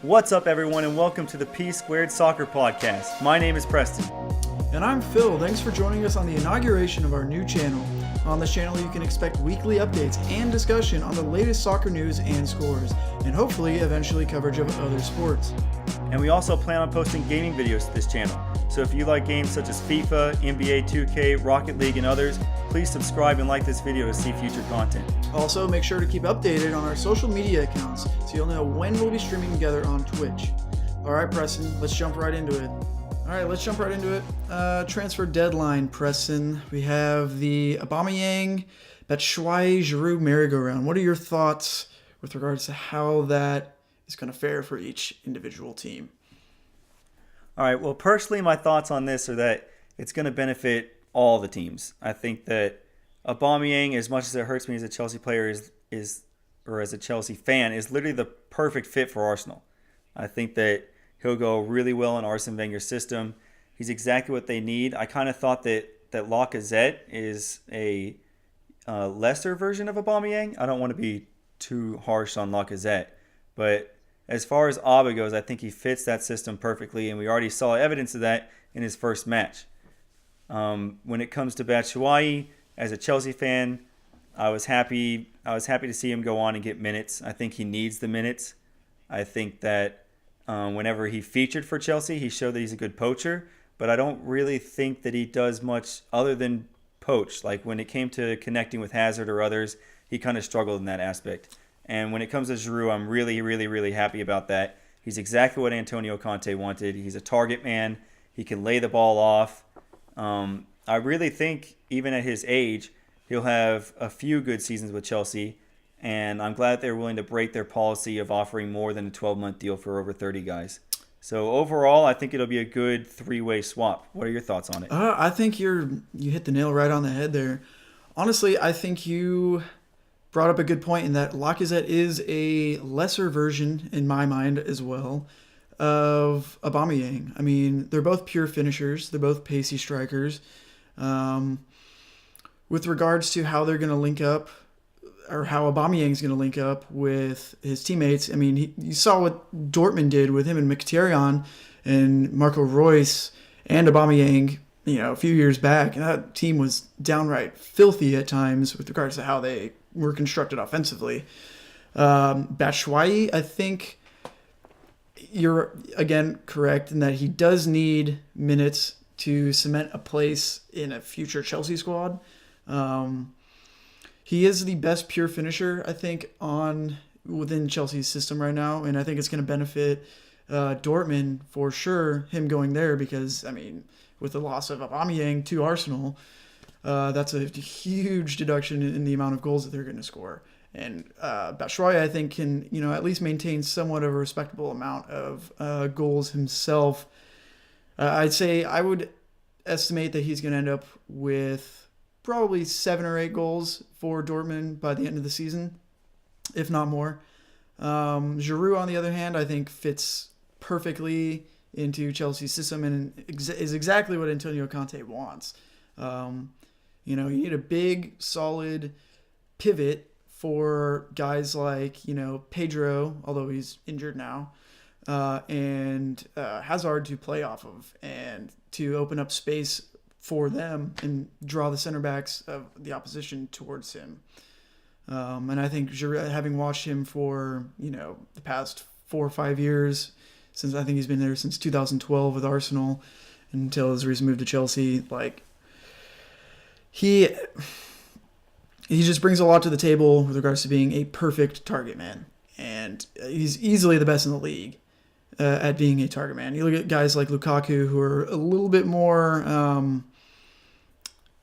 What's up, everyone, and welcome to the P Squared Soccer Podcast. My name is Preston. And I'm Phil. Thanks for joining us on the inauguration of our new channel. On this channel, you can expect weekly updates and discussion on the latest soccer news and scores, and hopefully, eventually, coverage of other sports. And we also plan on posting gaming videos to this channel. So if you like games such as FIFA, NBA 2K, Rocket League, and others, please subscribe and like this video to see future content. Also, make sure to keep updated on our social media accounts so you'll know when we'll be streaming together on Twitch. Alright, Preston, let's jump right into it. Transfer deadline, Preston. We have the Aubameyang, Batshuayi, Giroud merry-go-round. What are your thoughts with regards to how that is going to fare for each individual team? All right, well, personally, my thoughts on this are that it's going to benefit all the teams. I think that Aubameyang, as much as it hurts me as a Chelsea player or as a Chelsea fan, is literally the perfect fit for Arsenal. I think that he'll go really well in Arsene Wenger's system. He's exactly what they need. I kind of thought that Lacazette is a lesser version of Aubameyang. I don't want to be too harsh on Lacazette, but as far as Auba goes, I think he fits that system perfectly, and we already saw evidence of that in his first match. When it comes to Batshuayi, as a Chelsea fan, I was happy to see him go on and get minutes. I think he needs the minutes. I think that whenever he featured for Chelsea, he showed that he's a good poacher, but I don't really think that he does much other than poach. Like when it came to connecting with Hazard or others, he kind of struggled in that aspect. And when it comes to Giroud, I'm really, really, really happy about that. He's exactly what Antonio Conte wanted. He's a target man. He can lay the ball off. I really think, even at his age, he'll have a few good seasons with Chelsea. And I'm glad they're willing to break their policy of offering more than a 12-month deal for over 30 guys. So overall, I think it'll be a good three-way swap. What are your thoughts on it? I think you hit the nail right on the head there. Honestly, I think you brought up a good point in that Lacazette is a lesser version, in my mind as well, of Aubameyang. I mean, they're both pure finishers. They're both pacey strikers. With regards to how they're going to link up, or how Aubameyang's going to link up with his teammates, I mean, you saw what Dortmund did with him and Mkhitaryan and Marco Reus and Aubameyang, a few years back. And that team was downright filthy at times with regards to how they were constructed offensively. Batshuayi, I think you're, again, correct in that he does need minutes to cement a place in a future Chelsea squad. He is the best pure finisher, I think, within Chelsea's system right now, and I think it's going to benefit Dortmund for sure, him going there, because, I mean, with the loss of Aubameyang to Arsenal, that's a huge deduction in the amount of goals that they're going to score. And Batshuayi, I think, can at least maintain somewhat of a respectable amount of goals himself. I would estimate that he's going to end up with probably 7 or 8 goals for Dortmund by the end of the season, if not more. Giroud, on the other hand, I think fits perfectly into Chelsea's system and is exactly what Antonio Conte wants. You need a big, solid pivot for guys like, Pedro, although he's injured now, and Hazard to play off of and to open up space for them and draw the center backs of the opposition towards him. And I think Giroud, having watched him for, the past 4 or 5 years, since I think he's been there since 2012 with Arsenal until his recent move to Chelsea, he just brings a lot to the table with regards to being a perfect target man. And he's easily the best in the league at being a target man. You look at guys like Lukaku, who are a little bit more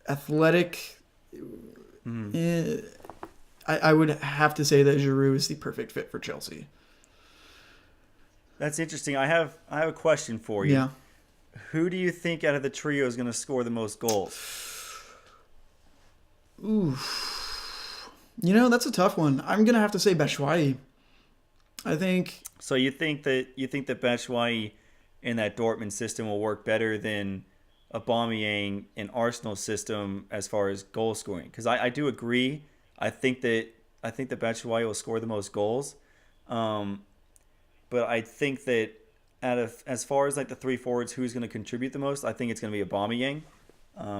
athletic. I would have to say that Giroud is the perfect fit for Chelsea. That's interesting. I have a question for you. Yeah. Who do you think out of the trio is going to score the most goals? Ooh. That's a tough one. I'm going to have to say Batshuayi. I think. So you think that Batshuayi in that Dortmund system will work better than Aubameyang in Arsenal's system as far as goal scoring? Because I do agree. I think that Batshuayi will score the most goals. but I think that as far as like the three forwards, who's going to contribute the most, I think it's going to be Aubameyang,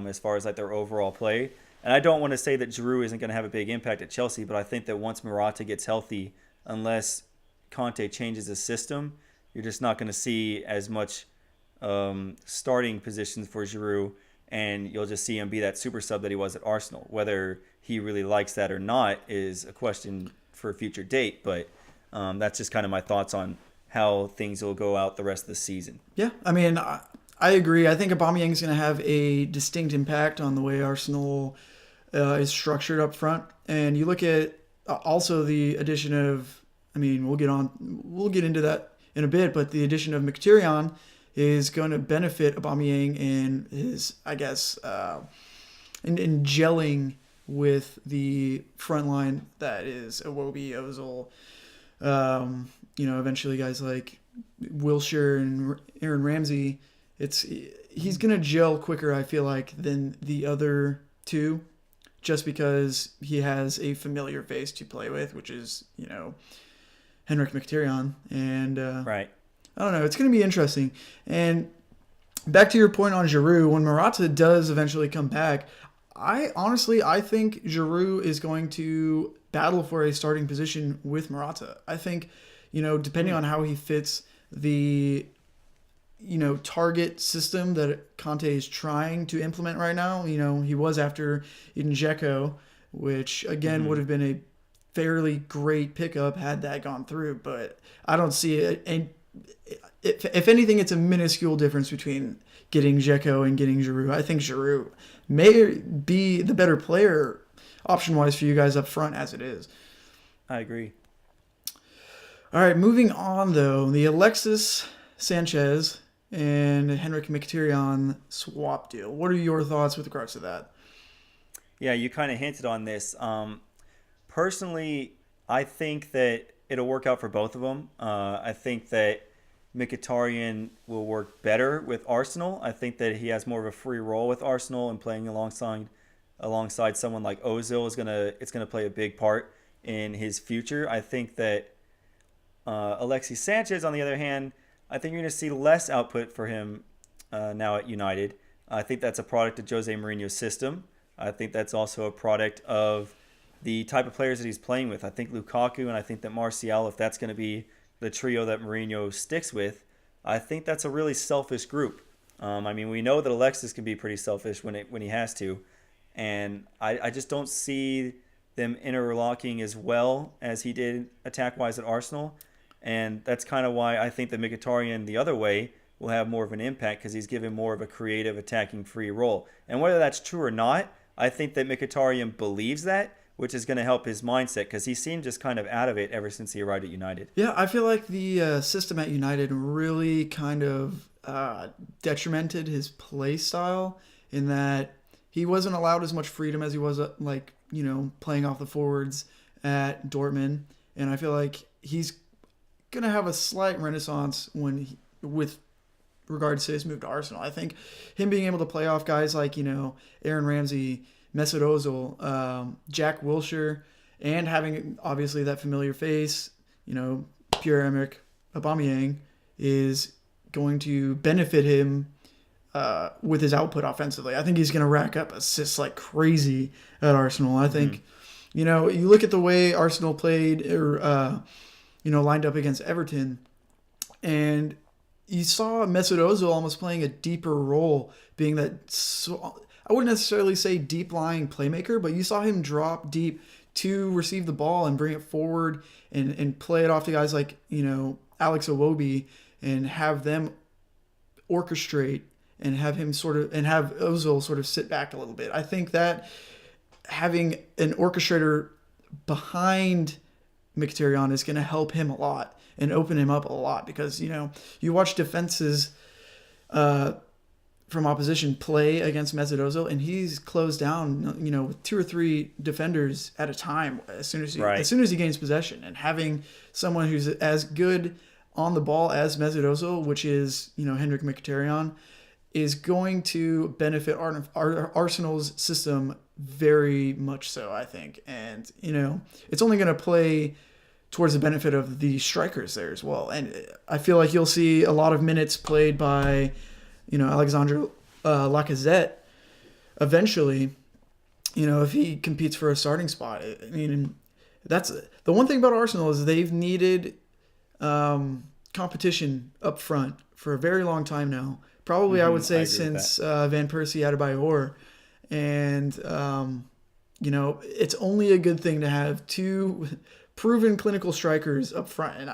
as far as like their overall play. And I don't want to say that Giroud isn't going to have a big impact at Chelsea, but I think that once Morata gets healthy, unless Conte changes his system, you're just not going to see as much starting positions for Giroud, and you'll just see him be that super sub that he was at Arsenal. Whether he really likes that or not is a question for a future date, but that's just kind of my thoughts on how things will go out the rest of the season. Yeah, I mean, I agree. I think Aubameyang's going to have a distinct impact on the way Arsenal is structured up front. And you look at also the addition of, I mean, we'll get into that in a bit, but the addition of Mkhitaryan is going to benefit Aubameyang in his, I guess, in gelling with the front line that is Iwobi, Ozil, eventually guys like Wilshere and Aaron Ramsey. He's going to gel quicker, I feel like, than the other two, just because he has a familiar face to play with, which is, Henrik Mkhitaryan. And Right. I don't know. It's going to be interesting. And back to your point on Giroud, when Morata does eventually come back, I think Giroud is going to battle for a starting position with Morata. I think, depending on how he fits the, target system that Conte is trying to implement right now. He was after Eden Dzeko, which again would have been a fairly great pickup had that gone through, but I don't see it. And if anything, it's a minuscule difference between getting Dzeko and getting Giroud. I think Giroud may be the better player option-wise for you guys up front as it is. I agree. All right, moving on, though. The Alexis Sanchez and Henrik Mkhitaryan swap deal. What are your thoughts with regards to that? Yeah, you kind of hinted on this. Personally, I think that it'll work out for both of them. I think that Mkhitaryan will work better with Arsenal. I think that he has more of a free role with Arsenal, and playing alongside someone like Ozil is gonna play a big part in his future. I think that Alexis Sanchez, on the other hand, I think you're going to see less output for him now at United. I think that's a product of Jose Mourinho's system. I think that's also a product of the type of players that he's playing with. I think Lukaku and I think that Martial, if that's going to be the trio that Mourinho sticks with, I think that's a really selfish group. We know that Alexis can be pretty selfish when he has to, and I just don't see them interlocking as well as he did attack-wise at Arsenal. And that's kind of why I think that Mkhitaryan the other way will have more of an impact, because he's given more of a creative attacking free role. And whether that's true or not, I think that Mkhitaryan believes that, which is going to help his mindset, because he seemed just kind of out of it ever since he arrived at United. Yeah, I feel like the system at United really kind of detrimented his play style, in that he wasn't allowed as much freedom as he was playing off the forwards at Dortmund. And I feel like he's going to have a slight renaissance with regards to his move to Arsenal. I think him being able to play off guys like, Aaron Ramsey, Mesut Ozil, Jack Wilshere, and having obviously that familiar face, Pierre-Emerick Aubameyang, is going to benefit him with his output offensively. I think he's going to rack up assists like crazy at Arsenal. I think, you look at the way Arsenal played or lined up against Everton, and you saw Mesut Ozil almost playing a deeper role, being that, I wouldn't necessarily say deep-lying playmaker, but you saw him drop deep to receive the ball and bring it forward and play it off to guys like, Alex Iwobi, and have them orchestrate and have Ozil sort of sit back a little bit. I think that having an orchestrator behind Mkhitaryan is going to help him a lot and open him up a lot, because you watch defenses from opposition play against Mesut Ozil, and he's closed down with 2 or 3 defenders at a time as soon as he gains possession. And having someone who's as good on the ball as Mesut Ozil, which is Henrik Mkhitaryan, is going to benefit Arsenal's system very much so, I think. And it's only going to play towards the benefit of the strikers there as well. And I feel like you'll see a lot of minutes played by, Alexandre Lacazette eventually, if he competes for a starting spot. I mean, that's the one thing about Arsenal is they've needed competition up front for a very long time now. Probably, I would say since Van Persie Adebayor. And, it's only a good thing to have two proven clinical strikers up front. And,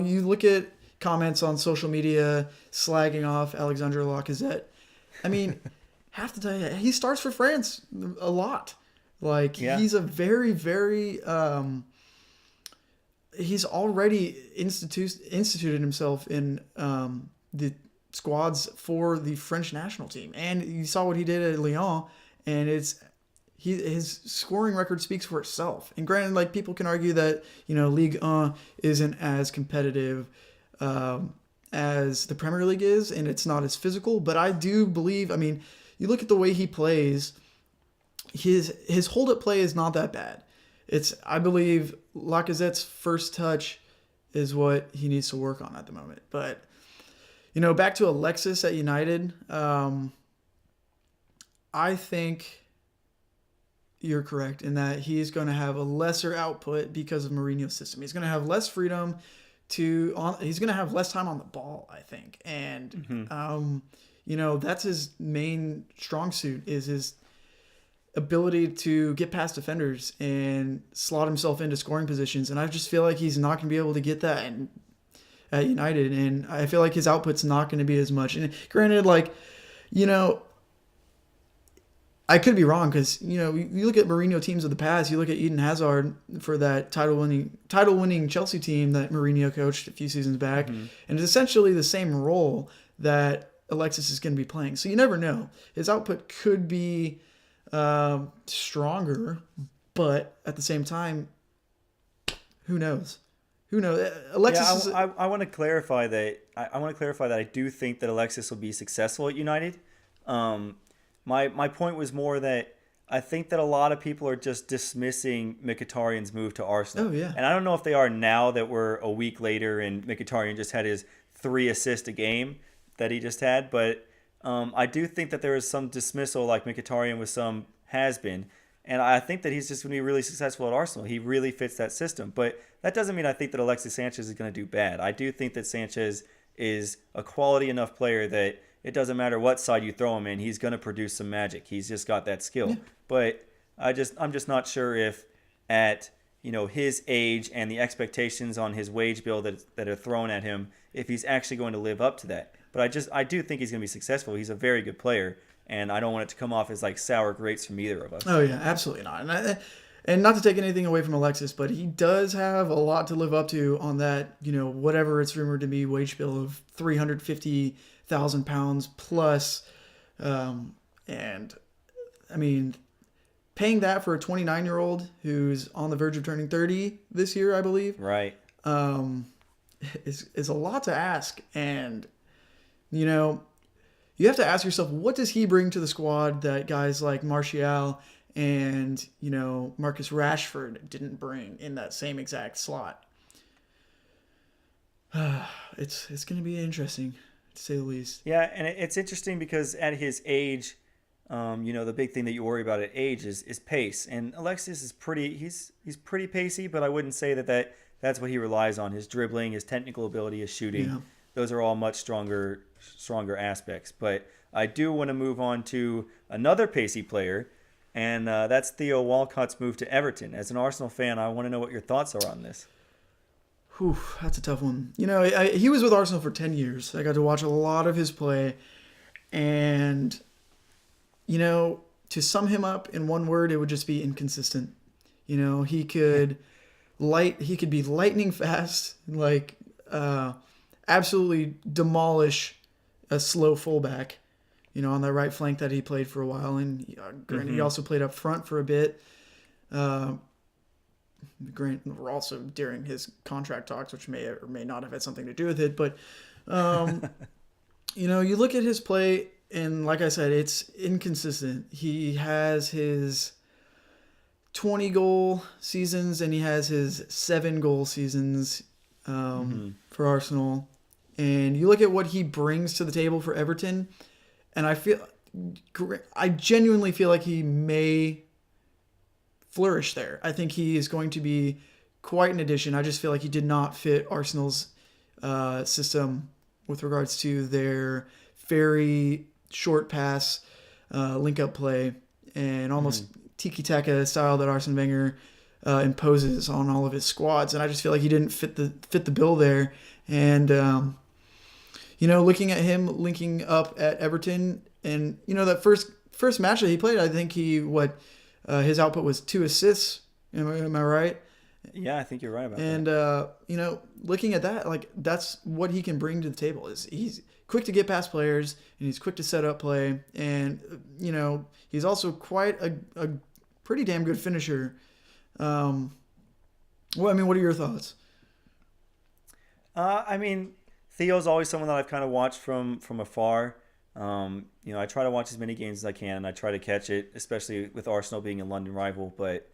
you look at comments on social media slagging off Alexandre Lacazette. I mean, have to tell you, he starts for France a lot. Like, he's a very, very... he's already instituted himself in the squads for the French national team. And you saw what he did at Lyon, and his scoring record speaks for itself. And granted, like, people can argue that, Ligue 1 isn't as competitive as the Premier League is, and it's not as physical, but I do believe, I mean, you look at the way he plays, his hold-up play is not that bad. I believe Lacazette's first touch is what he needs to work on at the moment. But, back to Alexis at United, I think you're correct in that he's going to have a lesser output because of Mourinho's system. He's going to have less freedom he's going to have less time on the ball, I think. And, that's his main strong suit is his ability to get past defenders and slot himself into scoring positions. And I just feel like he's not going to be able to get that at United. And I feel like his output's not going to be as much. And granted, like, I could be wrong because, you look at Mourinho teams of the past, you look at Eden Hazard for that title-winning Chelsea team that Mourinho coached a few seasons back. And it's essentially the same role that Alexis is going to be playing. So you never know. His output could be stronger, but at the same time, who knows? Alexis. I want to clarify that. I want to clarify that I do think that Alexis will be successful at United. My point was more that I think that a lot of people are just dismissing Mkhitaryan's move to Arsenal. Oh yeah. And I don't know if they are now that we're a week later and Mkhitaryan just had his 3 assists a game that he just had, but. I do think that there is some dismissal like Mkhitaryan with some has been. And I think that he's just going to be really successful at Arsenal. He really fits that system. But that doesn't mean I think that Alexis Sanchez is going to do bad. I do think that Sanchez is a quality enough player that it doesn't matter what side you throw him in, he's going to produce some magic. He's just got that skill. Yeah. But I'm just not sure if at his age and the expectations on his wage bill that are thrown at him, if he's actually going to live up to that. But I do think he's going to be successful. He's a very good player, and I don't want it to come off as like sour grapes from either of us. Oh yeah, absolutely not. And not to take anything away from Alexis, but he does have a lot to live up to on that, whatever it's rumored to be wage bill of £350,000 plus. And I mean, paying that for a 29-year-old who's on the verge of turning 30 this year, I believe. Right. Is a lot to ask. And, you have to ask yourself, what does he bring to the squad that guys like Martial and, Marcus Rashford didn't bring in that same exact slot? It's going to be interesting, to say the least. Yeah, and it's interesting because at his age, the big thing that you worry about at age is pace. And Alexis is he's pretty pacey, but I wouldn't say that's what he relies on. His dribbling, his technical ability, his shooting, those are all much stronger aspects. But I do want to move on to another pacey player, and that's Theo Walcott's move to Everton. As an Arsenal fan, I want to know what your thoughts are on this. Whew, that's a tough one. He was with Arsenal for 10 years. I got to watch a lot of his play, and to sum him up in one word, it would just be inconsistent. He could be lightning fast, like absolutely demolish a slow fullback, on that right flank that he played for a while. And granted, he also played up front for a bit. Granted, also during his contract talks, which may or may not have had something to do with it. But, you look at his play, and like I said, it's inconsistent. He has his 20 goal seasons, and he has his 7 goal seasons for Arsenal. And you look at what he brings to the table for Everton, and I genuinely feel like he may flourish there. I think he is going to be quite an addition. I just feel like he did not fit Arsenal's system with regards to their very short pass, link-up play, and almost tiki-taka style that Arsene Wenger imposes on all of his squads. And I just feel like he didn't fit the bill there. And looking at him linking up at Everton, and that first match that he played, I think his output was 2 assists. Am I right? Yeah, I think you're right about that. And looking at that, like that's what he can bring to the table. Is he's quick to get past players, and he's quick to set up play, and he's also quite a pretty damn good finisher. What are your thoughts? Theo's always someone that I've kind of watched from afar. I try to watch as many games as I can. I try to catch it, especially with Arsenal being a London rival. But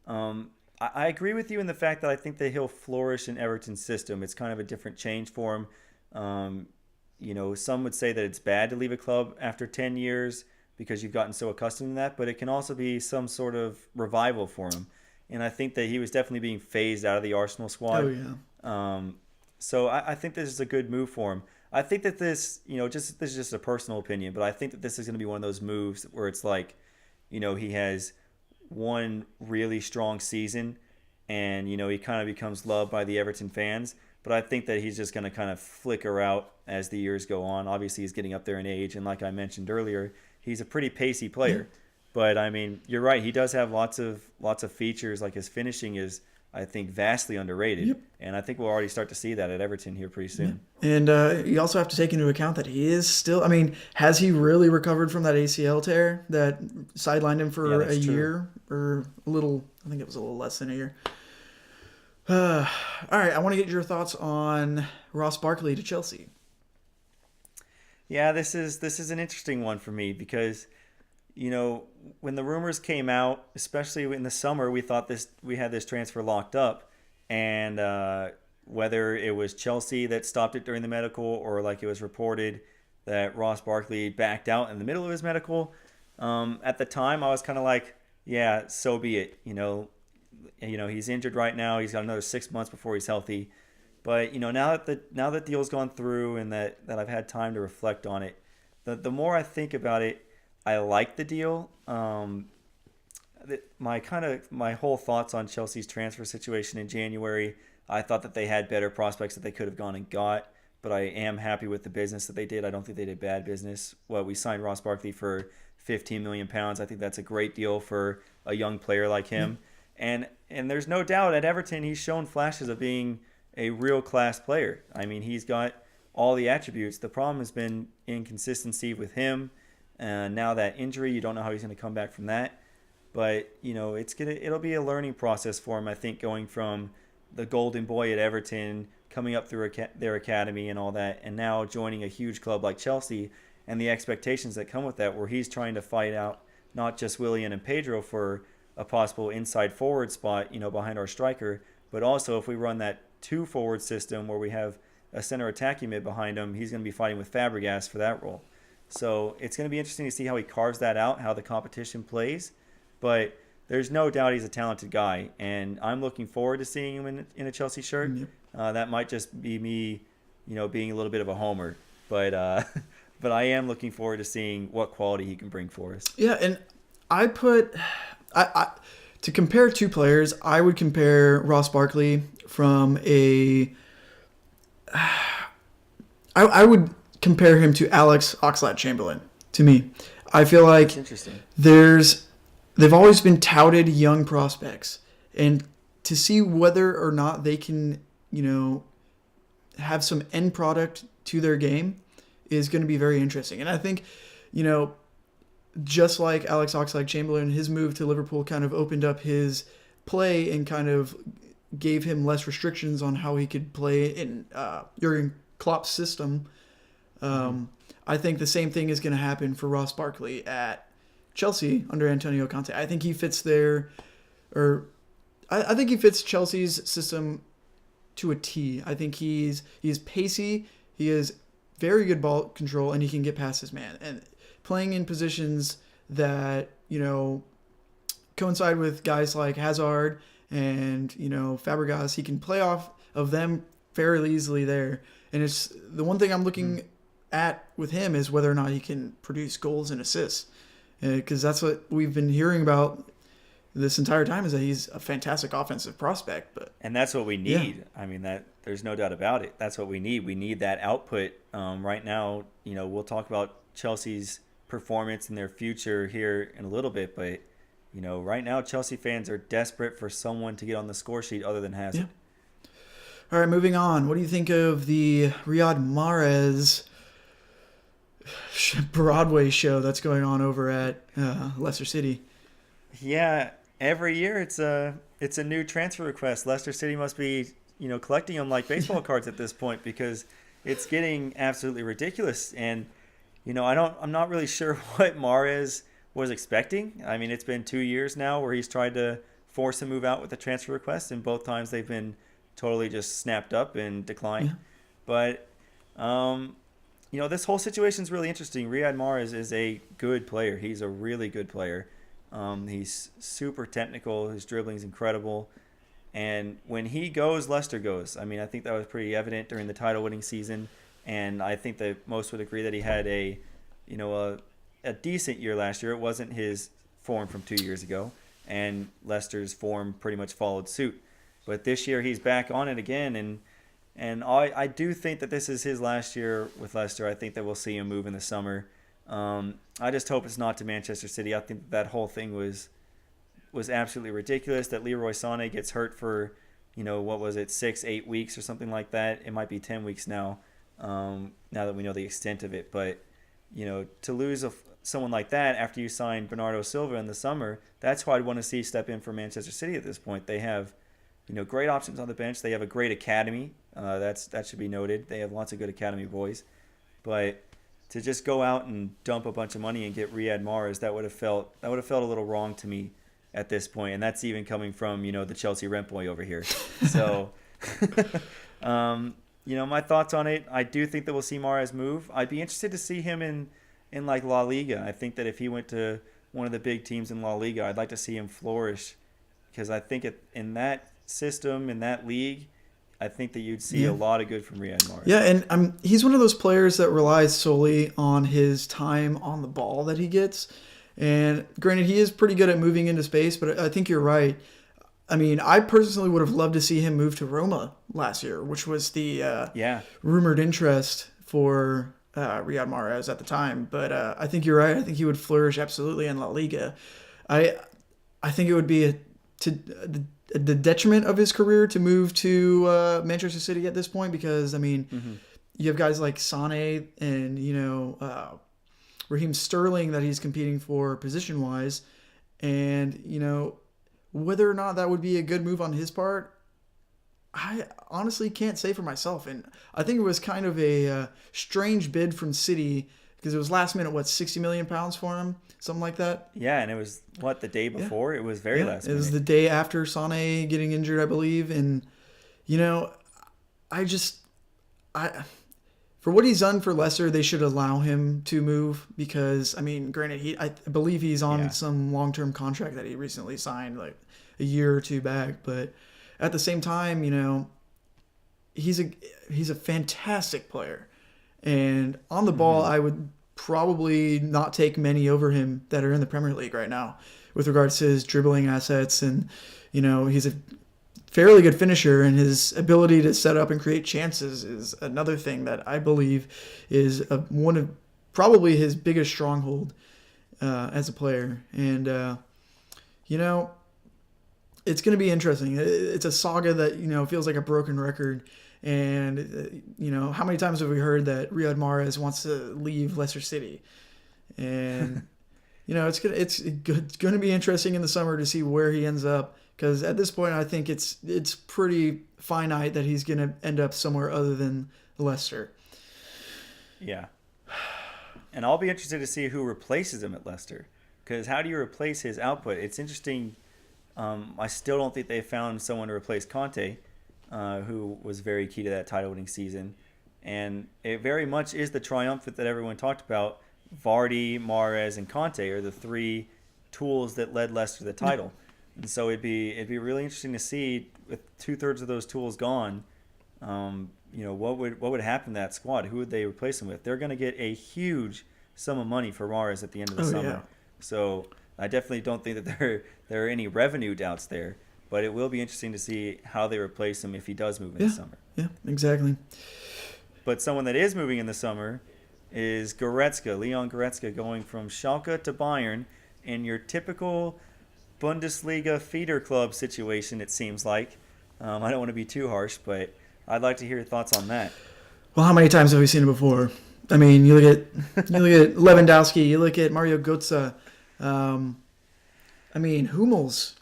I agree with you in the fact that I think that he'll flourish in Everton's system. It's kind of a different change for him. Some would say that it's bad to leave a club after 10 years because you've gotten so accustomed to that, but it can also be some sort of revival for him. And I think that he was definitely being phased out of the Arsenal squad. Oh, yeah. So I think this is a good move for him. I think that this is just a personal opinion, but I think that this is going to be one of those moves where it's like, he has one really strong season and, he kind of becomes loved by the Everton fans. But I think that he's just going to kind of flicker out as the years go on. Obviously, he's getting up there in age. And like I mentioned earlier, he's a pretty pacey player. But, you're right. He does have lots of features. Like his finishing is, I think, vastly underrated. Yep. And I think we'll already start to see that at Everton here pretty soon. Yep. And you also have to take into account that he is still, has he really recovered from that ACL tear that sidelined him for a year or I think it was a little less than a year. All right, I want to get your thoughts on Ross Barkley to Chelsea. Yeah, this is an interesting one for me because, when the rumors came out, especially in the summer, we thought we had this transfer locked up, and whether it was Chelsea that stopped it during the medical or like it was reported that Ross Barkley backed out in the middle of his medical, at the time I was kind of like, yeah, so be it. He's injured right now. He's got another 6 months before he's healthy. But now that the deal's gone through and that I've had time to reflect on it, the more I think about it, I like the deal. My whole thoughts on Chelsea's transfer situation in January, I thought that they had better prospects that they could have gone and got. But I am happy with the business that they did. I don't think they did bad business. We signed Ross Barkley for £15 million. I think that's a great deal for a young player like him. And there's no doubt at Everton he's shown flashes of being a real class player. He's got all the attributes. The problem has been inconsistency with him. Now that injury, you don't know how he's going to come back from that. But it'll be a learning process for him. I think going from the golden boy at Everton, coming up through their academy and all that, and now joining a huge club like Chelsea, and the expectations that come with that, where he's trying to fight out not just Willian and Pedro for a possible inside forward spot, behind our striker, but also if we run that 2-forward system where we have a center attacking mid behind him, he's going to be fighting with Fabregas for that role. So it's going to be interesting to see how he carves that out, how the competition plays. But there's no doubt he's a talented guy, and I'm looking forward to seeing him in a Chelsea shirt. Yep. That might just be me, being a little bit of a homer. But but I am looking forward to seeing what quality he can bring for us. Yeah, and to compare two players, I would compare Ross Barkley from I would compare him to Alex Oxlade-Chamberlain. To me, I feel like they've always been touted young prospects, and to see whether or not they can, have some end product to their game is going to be very interesting. And I think, just like Alex Oxlade-Chamberlain, his move to Liverpool kind of opened up his play and kind of gave him less restrictions on how he could play in Jurgen Klopp's system. I think the same thing is going to happen for Ross Barkley at Chelsea under Antonio Conte. I think he fits there or I think he fits Chelsea's system to a T. I think he's pacey. He has very good ball control, and he can get past his man. And playing in positions that coincide with guys like Hazard and Fabregas, he can play off of them fairly easily there. And it's the one thing I'm looking at with him is whether or not he can produce goals and assists, because that's what we've been hearing about this entire time, is that he's a fantastic offensive prospect. And that's what we need. I mean, that there's no doubt about it. That's what we need. We need that output right now. We'll talk about Chelsea's performance and their future here in a little bit, but right now Chelsea fans are desperate for someone to get on the score sheet other than Hazard. Yeah. All right, moving on. What do you think of the Riyad Mahrez Broadway show that's going on over at Leicester City? Yeah, every year it's a new transfer request. Leicester City must be collecting them like baseball cards at this point, because it's getting absolutely ridiculous. And I'm not really sure what Mahrez was expecting. I mean, it's been 2 years now where he's tried to force a move out with a transfer request, and both times they've been totally just snapped up and declined. Yeah. But this whole situation is really interesting. Riyad Mahrez is a good player. He's a really good player. He's super technical. His dribbling is incredible. And when he goes, Leicester goes. I mean, I think that was pretty evident during the title-winning season. And I think that most would agree that he had a decent year last year. It wasn't his form from 2 years ago. And Leicester's form pretty much followed suit. But this year he's back on it again. And I do think that this is his last year with Leicester. I think that we'll see him move in the summer. I just hope it's not to Manchester City. I think that whole thing was absolutely ridiculous. That Leroy Sané gets hurt for, 6-8 weeks or something like that. It might be 10 weeks now, now that we know the extent of it. But, to lose someone like that after you sign Bernardo Silva in the summer, that's who I'd want to see step in for Manchester City at this point. They have, great options on the bench. They have a great academy. That should be noted. They have lots of good academy boys. But to just go out and dump a bunch of money and get Riyad Mahrez, that would have felt a little wrong to me at this point. And that's even coming from the Chelsea rent boy over here. So, my thoughts on it. I do think that we'll see Mahrez move. I'd be interested to see him in like La Liga. I think that if he went to one of the big teams in La Liga, I'd like to see him flourish, because I think in that system, in that league, I think that you'd see a lot of good from Riyad Mahrez. Yeah, and he's one of those players that relies solely on his time on the ball that he gets. And granted, he is pretty good at moving into space, but I think you're right. I mean, I personally would have loved to see him move to Roma last year, which was the rumored interest for Riyad Mahrez at the time. But I think you're right. I think he would flourish absolutely in La Liga. I think it would be the detriment of his career to move to Manchester City at this point, because, I mean, you have guys like Sané and, Raheem Sterling that he's competing for position-wise. And, whether or not that would be a good move on his part, I honestly can't say for myself. And I think it was kind of a strange bid from City, because it was last minute, £60 million for him? Something like that. Yeah, and it was, the day before? Yeah. It was very last minute. It was the day after Sané getting injured, I believe. And, for what he's done for Leicester, they should allow him to move, because, I mean, granted, I believe he's on some long-term contract that he recently signed, like a year or two back. But at the same time, he's a fantastic player. And on the ball, I would probably not take many over him that are in the Premier League right now with regards to his dribbling assets. And, he's a fairly good finisher, and his ability to set up and create chances is another thing that I believe is one of probably his biggest stronghold as a player. And, it's going to be interesting. It's a saga that, feels like a broken record. And, how many times have we heard that Riyad Mahrez wants to leave Leicester City? And, it's going to be interesting in the summer to see where he ends up, because at this point I think it's pretty finite that he's going to end up somewhere other than Leicester. Yeah. And I'll be interested to see who replaces him at Leicester, because how do you replace his output? It's interesting. I still don't think they found someone to replace Conte, who was very key to that title-winning season. And it very much is the triumvirate that everyone talked about. Vardy, Mahrez, and Conte are the three tools that led Leicester to the title. And so it'd be really interesting to see, with 2/3 of those tools gone, what would happen to that squad? Who would they replace them with? They're going to get a huge sum of money for Mahrez at the end of the Oh summer. yeah, So I definitely don't think that there are any revenue doubts there. But it will be interesting to see how they replace him if he does move in the summer. yeah, exactly. But someone that is moving in the summer is Goretzka, Leon Goretzka, going from Schalke to Bayern in your typical Bundesliga feeder club situation, it seems like. I don't want to be too harsh, but I'd like to hear your thoughts on that. Well, how many times have we seen it before? I mean, you look at Lewandowski, you look at Mario Götze. I mean, Hummels.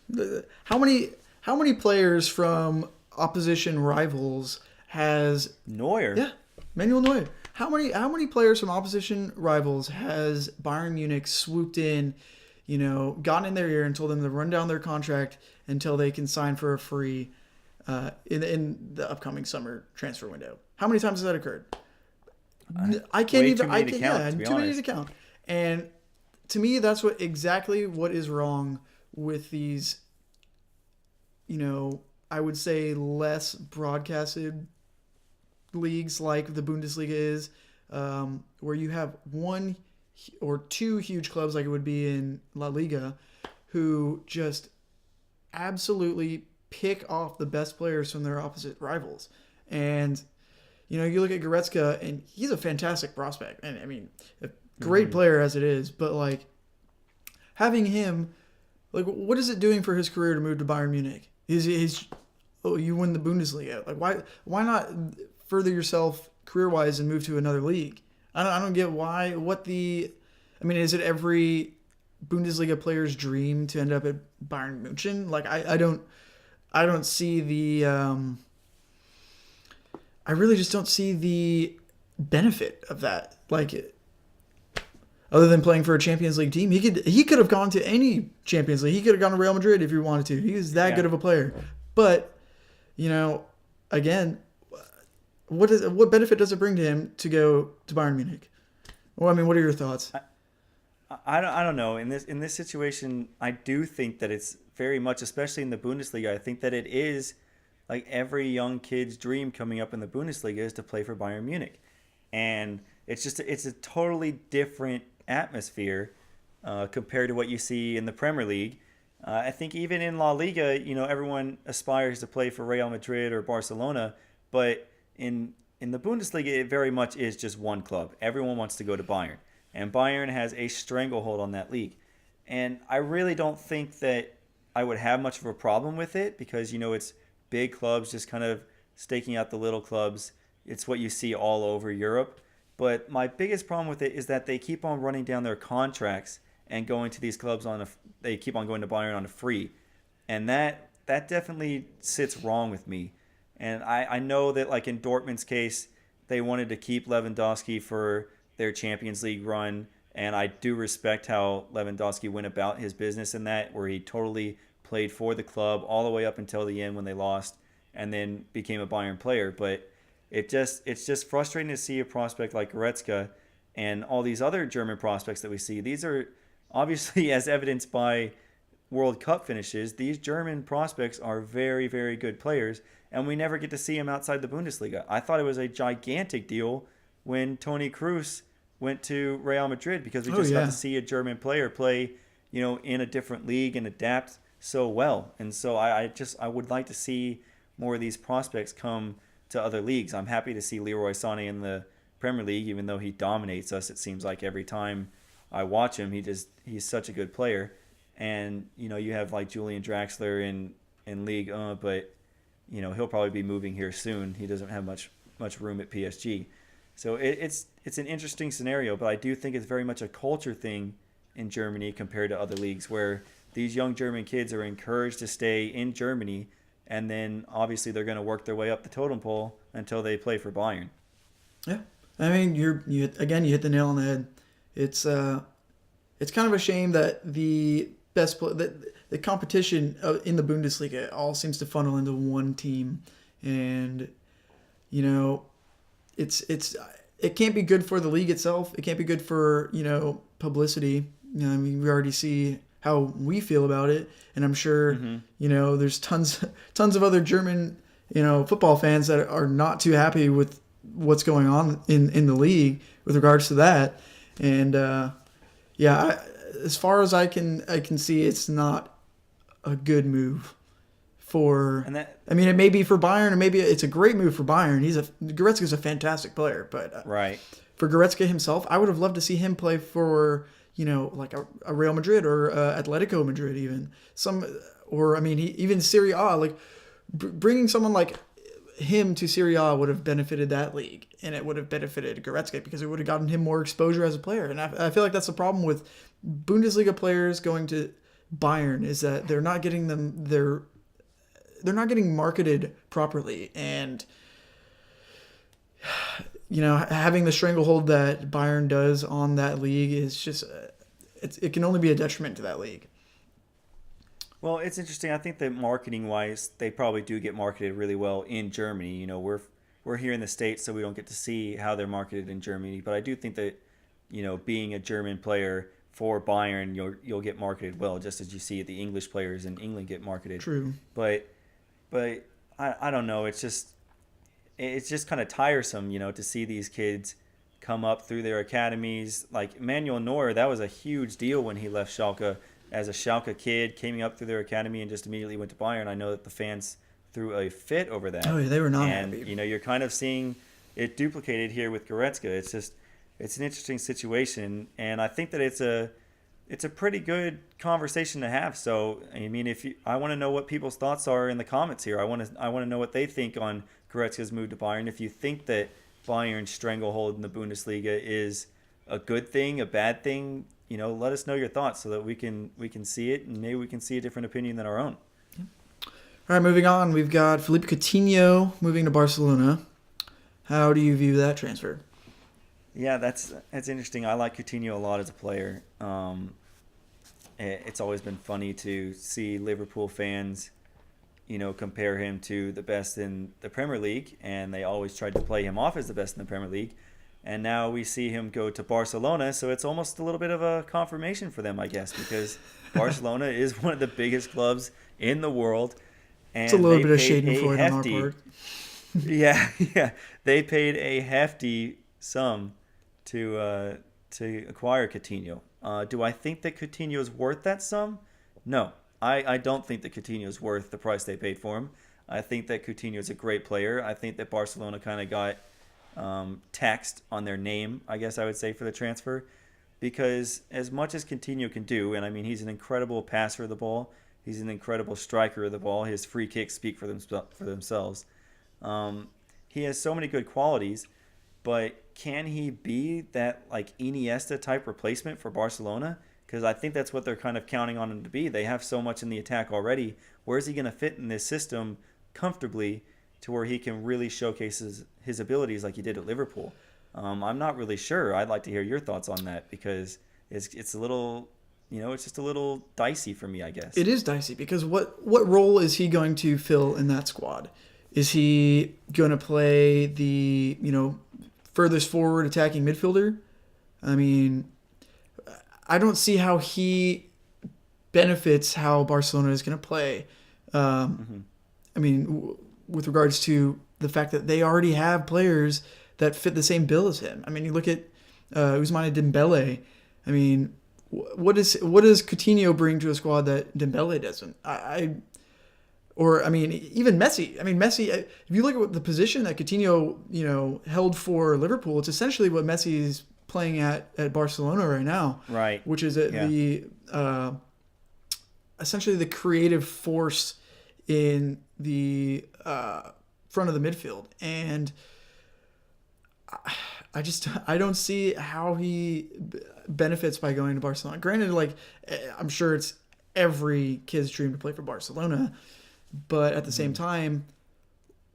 How many players from opposition rivals has Neuer. Yeah, Manuel Neuer. How many players from opposition rivals has Bayern Munich swooped in, gotten in their ear and told them to run down their contract until they can sign for a free in the upcoming summer transfer window? How many times has that occurred? I can't Way even. too many I to can, count, yeah, to be too many honest. to count. And to me, that's exactly what is wrong with these. I would say less broadcasted leagues like the Bundesliga is, where you have one or two huge clubs like it would be in La Liga, who just absolutely pick off the best players from their opposite rivals. And you look at Goretzka, and he's a fantastic prospect, and I mean, a great player as it is. But like having him, like, what is it doing for his career to move to Bayern Munich? You win the Bundesliga. Like why not further yourself career wise and move to another league? I don't get why. I mean, is it every Bundesliga player's dream to end up at Bayern München? Like I don't see the. I really just don't see the benefit of that. Like, other than playing for a Champions League team, he could have gone to any Champions League. He could have gone to Real Madrid if he wanted to. He was that good of a player. But, again, what benefit does it bring to him to go to Bayern Munich? Well, I mean, what are your thoughts? I don't know. In this situation, I do think that it's very much, especially in the Bundesliga, I think that it is like every young kid's dream coming up in the Bundesliga is to play for Bayern Munich. And it's a totally different atmosphere compared to what you see in the Premier League. I think even in La Liga, everyone aspires to play for Real Madrid or Barcelona, but in the Bundesliga, it very much is just one club. Everyone wants to go to Bayern, and Bayern has a stranglehold on that league. And I really don't think that I would have much of a problem with it because, it's big clubs just kind of staking out the little clubs. It's what you see all over Europe. But my biggest problem with it is that they keep on running down their contracts and going to these clubs they keep on going to Bayern on a free. And that definitely sits wrong with me. And I know that, like in Dortmund's case, they wanted to keep Lewandowski for their Champions League run. And I do respect how Lewandowski went about his business in that, where he totally played for the club all the way up until the end when they lost and then became a Bayern player. But it's just frustrating to see a prospect like Goretzka and all these other German prospects that we see. These are obviously, as evidenced by World Cup finishes, these German prospects are very, very good players, and we never get to see them outside the Bundesliga. I thought it was a gigantic deal when Toni Kroos went to Real Madrid because we just got to see a German player play, in a different league and adapt so well. And so I would like to see more of these prospects come to other leagues. I'm happy to see Leroy Sané in the Premier League, even though he dominates us. It seems like every time I watch him, he's such a good player. And you have like Julian Draxler in League, but he'll probably be moving here soon. He doesn't have much room at PSG. So it's an interesting scenario, but I do think it's very much a culture thing in Germany compared to other leagues where these young German kids are encouraged to stay in Germany, and then obviously they're going to work their way up the totem pole until they play for Bayern. Yeah, I mean, you hit the nail on the head. It's kind of a shame that the the competition in the Bundesliga all seems to funnel into one team, and you know, it can't be good for the league itself. It can't be good for publicity. I mean, we already see how we feel about it, and I'm sure there's tons of other German football fans that are not too happy with what's going on in the league with regards to that. And as far as I can see, it's not a good move for. I mean, it may be for Bayern, and maybe it's a great move for Bayern. Goretzka's a fantastic player, but right. For Goretzka himself, I would have loved to see him play for like a Real Madrid or Atletico Madrid, even even Serie A. Like bringing someone like him to Serie A would have benefited that league, and it would have benefited Goretzka because it would have gotten him more exposure as a player. And I feel like that's the problem with Bundesliga players going to Bayern, is that they're not getting marketed properly, and having the stranglehold that Bayern does on that league is just it can only be a detriment to that league. Well, it's interesting. I think that marketing-wise, they probably do get marketed really well in Germany. We're here in the States, so we don't get to see how they're marketed in Germany. But I do think that, being a German player for Bayern, you'll get marketed well, just as you see the English players in England get marketed. True. But I don't know. It's just kind of tiresome, to see these kids come up through their academies. Like Manuel Neuer, that was a huge deal when he left Schalke. As a Schalke kid, came up through their academy and just immediately went to Bayern. I know that the fans threw a fit over that. Oh, yeah, they were not happy. And, you're kind of seeing it duplicated here with Goretzka. It's an interesting situation, and I think that it's a pretty good conversation to have. So, I mean, I want to know what people's thoughts are in the comments here. I want to know what they think on Goretzka's move to Bayern. If you think that Bayern's stranglehold in the Bundesliga is a good thing, a bad thing, let us know your thoughts so that we can see it, and maybe we can see a different opinion than our own. Yeah. All right, moving on. We've got Philippe Coutinho moving to Barcelona. How do you view that transfer? Yeah, that's interesting. I like Coutinho a lot as a player. It's always been funny to see Liverpool fans, compare him to the best in the Premier League, and they always tried to play him off as the best in the Premier League. And now we see him go to Barcelona, so it's almost a little bit of a confirmation for them, I guess, because Barcelona is one of the biggest clubs in the world. And it's a little bit of schadenfreude on our part. Yeah. They paid a hefty sum to acquire Coutinho. Do I think that Coutinho is worth that sum? No, I don't think that Coutinho is worth the price they paid for him. I think that Coutinho is a great player. I think that Barcelona kind of got taxed on their name, I guess I would say, for the transfer, because as much as Coutinho can do, and I mean he's an incredible passer of the ball, he's an incredible striker of the ball, his free kicks speak for themselves. He has so many good qualities, but can he be that like Iniesta type replacement for Barcelona? Because I think that's what they're kind of counting on him to be. They have so much in the attack already. Where is he going to fit in this system comfortably to where he can really showcase his abilities like he did at Liverpool? I'm not really sure. I'd like to hear your thoughts on that, because it's a little, it's just a little dicey for me, I guess. It is dicey because what role is he going to fill in that squad? Is he going to play the, furthest forward attacking midfielder? I mean, I don't see how he benefits how Barcelona is going to play. I mean, with regards to the fact that they already have players that fit the same bill as him. I mean, you look at Ousmane Dembele. I mean, what does Coutinho bring to a squad that Dembele doesn't? Even Messi. I mean, Messi, if you look at the position that Coutinho, held for Liverpool, it's essentially what Messi is playing at Barcelona right now. Right. Which is essentially the creative force in the front of the midfield. And I don't see how he benefits by going to Barcelona. Granted, I'm sure it's every kid's dream to play for Barcelona, but at the same time,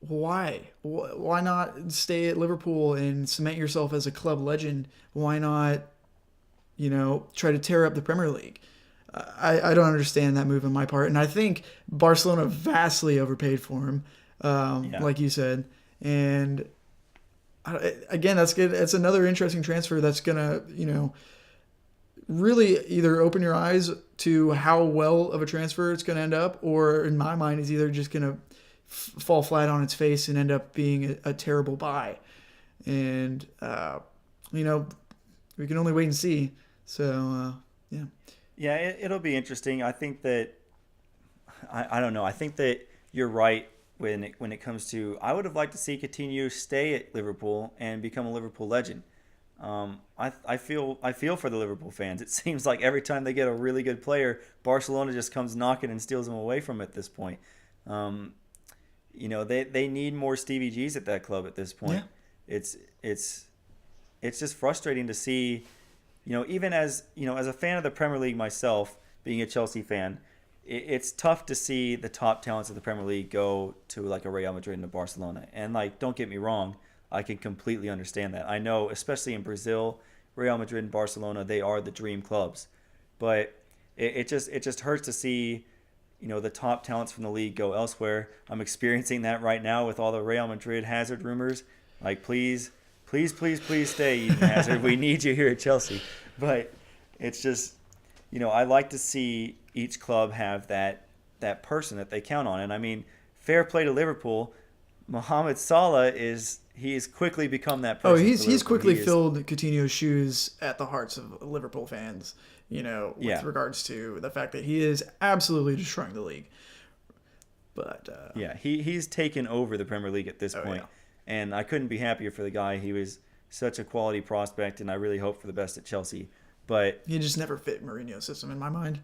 why not stay at Liverpool and cement yourself as a club legend? Why not, try to tear up the Premier League? I don't understand that move on my part, and I think Barcelona vastly overpaid for him, Yeah. like you said. And again, that's good. It's another interesting transfer that's gonna really either open your eyes to how well of a transfer it's gonna end up, or in my mind, is either just gonna fall flat on its face and end up being a terrible buy. And you know, we can only wait and see. So yeah. Yeah, it'll be interesting. I think that I don't know. I think that you're right when it comes to. I would have liked to see Coutinho stay at Liverpool and become a Liverpool legend. I feel for the Liverpool fans. It seems like every time they get a really good player, Barcelona just comes knocking and steals them away from it at this point. Um, they need more Stevie G's at that club at this Yeah. point. It's it's it's just frustrating to see, even as a fan of the Premier League myself, being a Chelsea fan, it's tough to see the top talents of the Premier League go to like a Real Madrid and a Barcelona. And like, don't get me wrong, I can completely understand that. I know, especially in Brazil, Real Madrid and Barcelona, they are the dream clubs. But it just hurts to see, the top talents from the league go elsewhere. I'm experiencing that right now with all the Real Madrid Hazard rumors. Like, please, please, please, please stay, Eden Hazard. We need you here at Chelsea. But it's just, I like to see each club have that person that they count on. And I mean, fair play to Liverpool. Mohamed Salah he's quickly become that Oh, person for he's Liverpool. quickly He is, filled Coutinho's shoes at the hearts of Liverpool fans. With yeah, regards to the fact that he is absolutely destroying the league. But yeah. He's taken over the Premier League at this oh point, yeah, and I couldn't be happier for the guy. He was such a quality prospect, and I really hope for the best at Chelsea. But he just never fit Mourinho's system in my mind.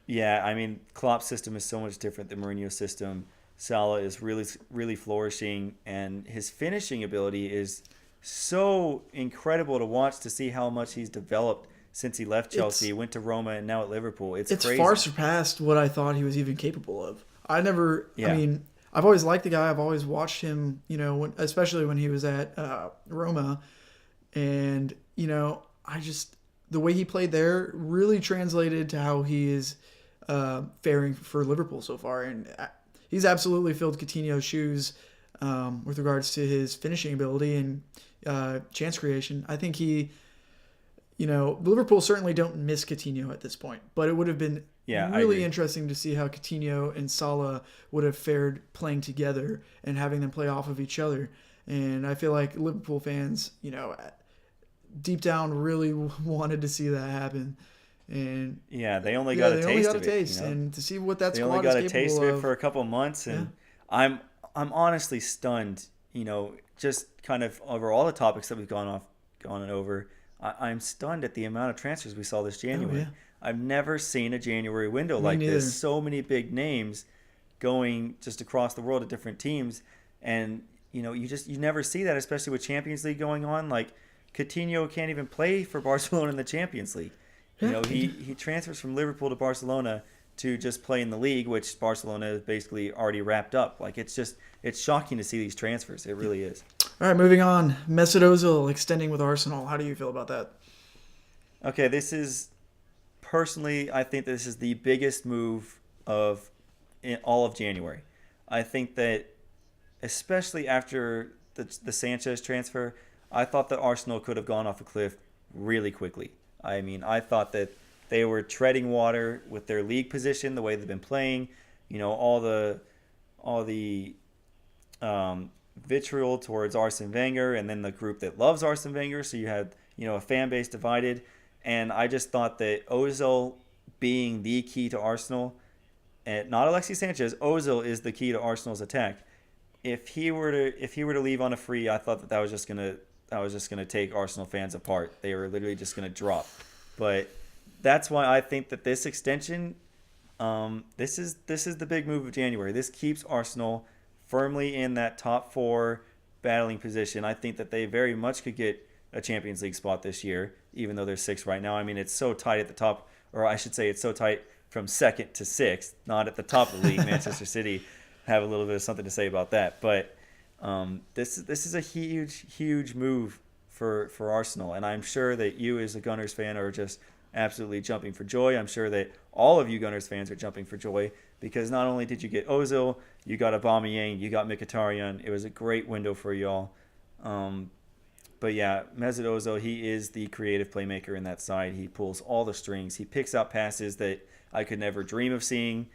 yeah, I mean, Klopp's system is so much different than Mourinho's system. Salah is really, really flourishing, and his finishing ability is so incredible to watch to see how much he's developed since he left Chelsea, It's went to Roma, and now at Liverpool. It's it's far crazy. surpassed what I thought he was even capable of. I Yeah, mean, I've always liked the guy. I've always watched him, especially when he was at Roma. And, I just, the way he played there really translated to how he is faring for Liverpool so far. And he's absolutely filled Coutinho's shoes with regards to his finishing ability and chance creation. I think Liverpool certainly don't miss Coutinho at this point, but it would have been yeah, I really agree. interesting to see how Coutinho and Salah would have fared playing together and having them play off of each other. And I feel like Liverpool fans, deep down really wanted to see that happen. And Yeah, they only yeah, got a they only taste got a of it. taste, and to see what that They only squad is got a taste capable of it of. for a couple months, Yeah. and I'm honestly stunned. Just kind of over all the topics that we've gone over. I'm stunned at the amount of transfers we saw this Oh January. yeah, I've never seen a January window me like neither. this. So many big names going just across the world to different teams, and you never see that, especially with Champions League going on. Like, Coutinho can't even play for Barcelona in the Champions League. Yeah, He transfers from Liverpool to Barcelona to just play in the league, which Barcelona is basically already wrapped up. Like, it's shocking to see these transfers. It really is. all right, moving on. Mesut Ozil extending with Arsenal. How do you feel about that? Okay, this is personally, I think this is the biggest move of in all of January. I think that, especially after the Sanchez transfer, I thought that Arsenal could have gone off a cliff really quickly. I mean, I thought that they were treading water with their league position, the way they've been playing. All the vitriol towards Arsene Wenger, and then the group that loves Arsene Wenger. So you had a fan base divided, and I just thought that Ozil being the key to Arsenal, and not Alexis Sanchez, Ozil is the key to Arsenal's attack. If he were to leave on a free, I thought that was just gonna take Arsenal fans apart. They were literally just gonna drop. But that's why I think that this extension, this is the big move of January. This keeps Arsenal firmly in that top four battling position. I think that they very much could get a Champions League spot this year, even though they're sixth right now. I mean, it's so tight at the top, or I should say, it's so tight from second to sixth, not at the top of the league. Manchester City have a little bit of something to say about that, but this is a huge move for Arsenal, and I'm sure that you as a Gunners fan are just absolutely jumping for joy. I'm sure that all of you Gunners fans are jumping for joy because not only did you get Ozil, you got Aubameyang, you got Mkhitaryan. It was a great window for y'all. Um, but yeah, Mesut Ozil, he is the creative playmaker in that side. He pulls all the strings. He picks out passes that I could never dream of seeing.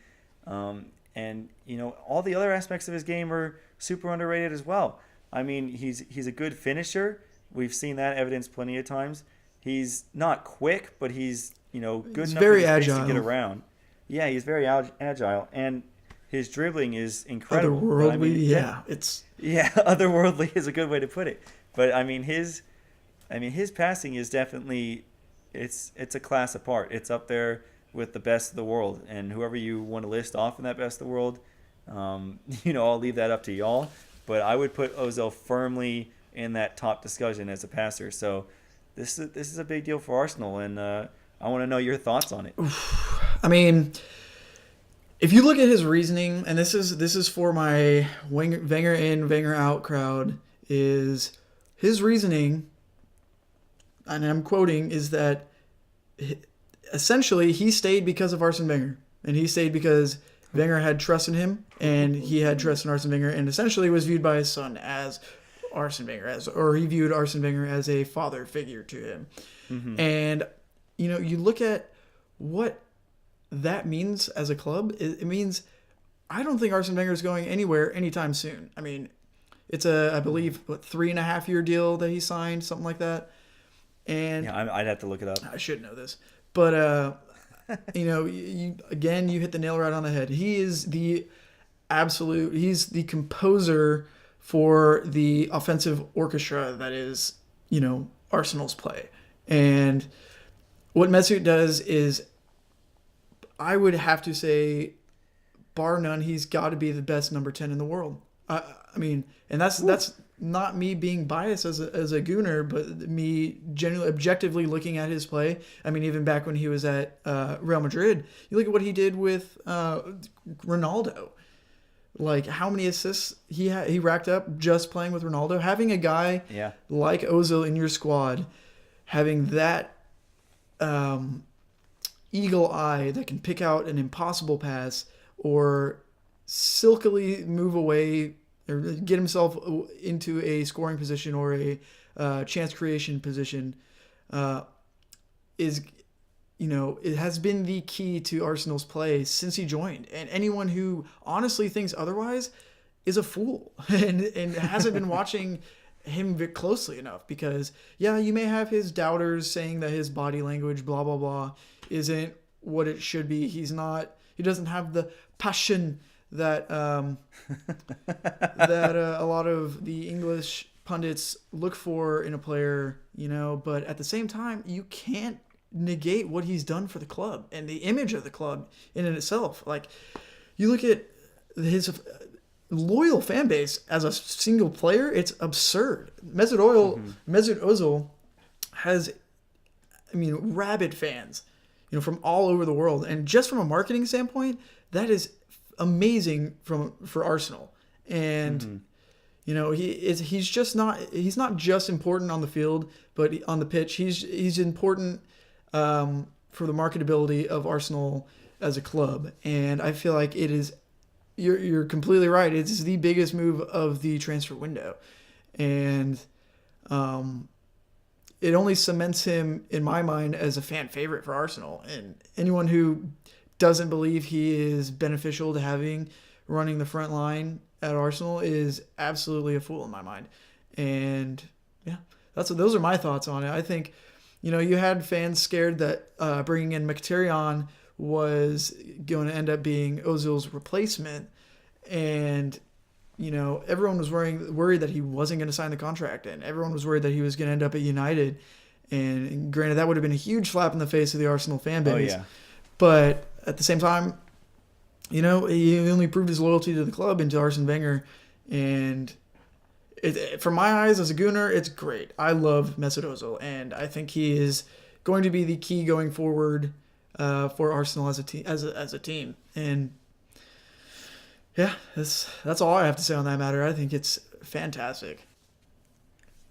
And all the other aspects of his game are super underrated as well. I mean, he's a good finisher. We've seen that evidence plenty of times. He's not quick, but he's good He's enough very with his pace to agile. get around. Yeah, he's very agile, and his dribbling is incredible. But, I Otherworldly, mean, yeah. It's yeah, otherworldly is a good way to put it. But his passing is definitely it's a class apart. It's up there with the best of the world, and whoever you want to list off in that best of the world, I'll leave that up to y'all. But I would put Ozil firmly in that top discussion as a passer. So this is a big deal for Arsenal, and I want to know your thoughts on it. I mean, if you look at his reasoning, and this is for my Wenger in, Wenger out crowd, is his reasoning, and I'm quoting, is that essentially he stayed because of Arsene Wenger, and he stayed because Wenger had trust in him, and he had trust in Arsene Wenger, and essentially was viewed by his son as Arsene Wenger, or he viewed Arsene Wenger as a father figure to him. Mm-hmm. And you look at what that means as a club. It means I don't think Arsene Wenger is going anywhere anytime soon. I mean, it's I believe 3.5 year deal that he signed, something like that. And yeah, I'd have to look it up. I should know this, but you hit the nail right on the head. He is the he's the composer for the offensive orchestra that is Arsenal's play. And what Mesut does is, I would have to say, bar none, he's got to be the best number 10 in the world. I mean, and that's not me being biased as a Gooner, but me genuinely objectively looking at his play. I mean, even back when he was at Real Madrid, you look at what he did with Ronaldo. Like how many assists he racked up just playing with Ronaldo. Having a guy like Ozil in your squad, having that eagle eye that can pick out an impossible pass or silkily move away or get himself into a scoring position or a chance creation position is, it has been the key to Arsenal's play since he joined. And anyone who honestly thinks otherwise is a fool and hasn't been watching him closely enough, because you may have his doubters saying that his body language, blah, blah, blah, isn't what it should be. He doesn't have the passion that that a lot of the English pundits look for in a player, but at the same time, you can't negate what he's done for the club and the image of the club in and itself. Like, you look at his loyal fan base as a single player, it's absurd. Mesut Ozil has, rabid fans, from all over the world. And just from a marketing standpoint, that is amazing for Arsenal. And he's not just important on the field, but on the pitch, he's important for the marketability of Arsenal as a club. And I feel like it is, you're completely right, it's the biggest move of the transfer window. And it only cements him, in my mind, as a fan favorite for Arsenal. And anyone who doesn't believe he is beneficial to running the front line at Arsenal is absolutely a fool in my mind. And those are my thoughts on it. I think, you had fans scared that bringing in Mkhitaryan was going to end up being Ozil's replacement, and everyone was worried that he wasn't going to sign the contract, and everyone was worried that he was going to end up at United. And granted, that would have been a huge slap in the face of the Arsenal fan base. Oh, yeah. But at the same time, he only proved his loyalty to the club and to Arsene Wenger. And from my eyes as a Gooner, it's great. I love Mesut Ozil, and I think he is going to be the key going forward for Arsenal as a team. And that's all I have to say on that matter. I think it's fantastic.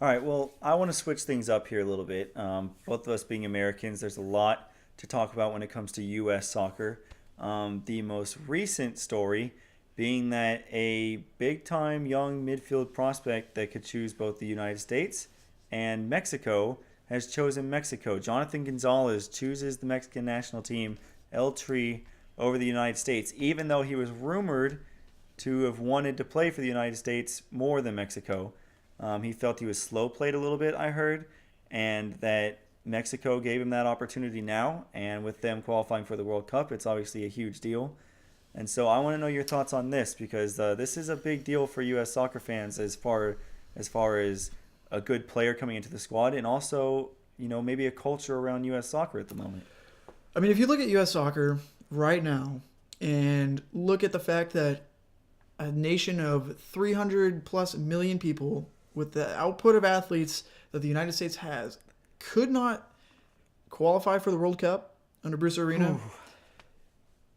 All right, well, I want to switch things up here a little bit. Both of us being Americans, there's a lot to talk about when it comes to U.S. soccer. The most recent story being that a big-time young midfield prospect that could choose both the United States and Mexico has chosen Mexico. Jonathan Gonzalez chooses the Mexican national team, El Tri, over the United States, even though he was rumored to have wanted to play for the United States more than Mexico. He felt he was slow played a little bit, I heard, and that Mexico gave him that opportunity now. And with them qualifying for the World Cup, it's obviously a huge deal. And so I want to know your thoughts on this because this is a big deal for U.S. soccer fans as far as a good player coming into the squad and also, maybe a culture around U.S. soccer at the moment. I mean, if you look at U.S. soccer right now and look at the fact that a nation of 300 plus million people with the output of athletes that the United States has could not qualify for the World Cup under Bruce Arena. Ooh.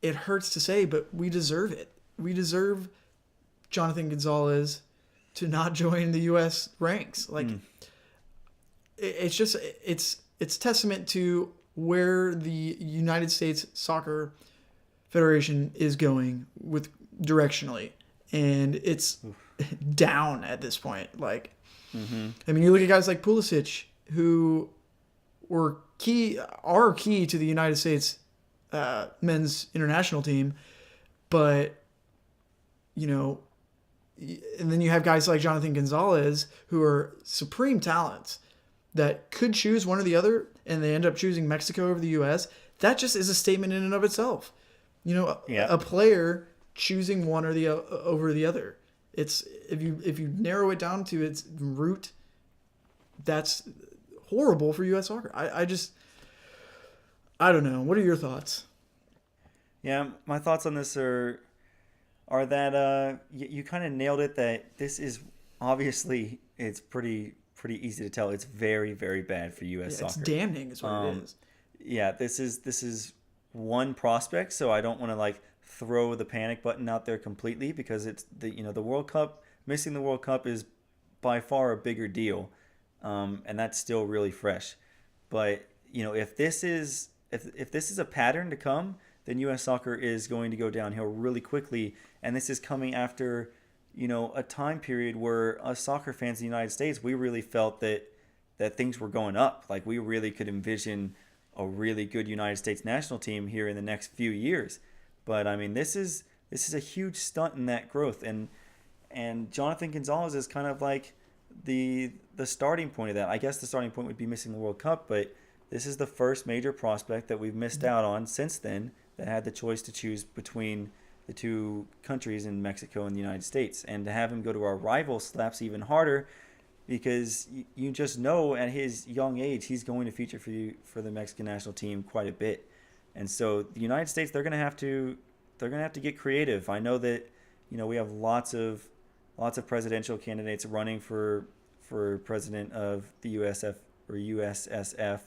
It hurts to say, but we deserve it. We deserve Jonathan Gonzalez to not join the U.S. ranks. It's testament to where the United States Soccer Federation is going with directionally, and it's down at this point. I mean, you look at guys like Pulisic, who are key to the United States men's international team, but and then you have guys like Jonathan Gonzalez, who are supreme talents that could choose one or the other, and they end up choosing Mexico over the U.S. That just is a statement in and of itself. A player choosing one or the over the other. It's if you narrow it down to its root, that's horrible for U.S. soccer. I don't know. What are your thoughts? Yeah, my thoughts on this are that you kind of nailed it. That this is obviously it's pretty easy to tell. It's very, very bad for U.S. soccer. It's damning, is what it is. Yeah, this is one prospect, so I don't want to throw the panic button out there completely because it's the World Cup. Missing the World Cup is by far a bigger deal, and that's still really fresh. But if this is a pattern to come, then U.S. soccer is going to go downhill really quickly, and this is coming after a time period where us soccer fans in the United States, we really felt that things were going up. We really could envision a really good United States national team here in the next few years. But I mean, this is a huge stunt in that growth, and Jonathan Gonzalez is kind of the starting point of that. I guess the starting point would be missing the World Cup, but this is the first major prospect that we've missed out on since then that had the choice to choose between the two countries in Mexico and the United States. And to have him go to our rival slaps even harder because you just know at his young age he's going to feature for the Mexican national team quite a bit. And so the United States, they're going to have to get creative. I know that we have lots of presidential candidates running for president of the USF or USSF,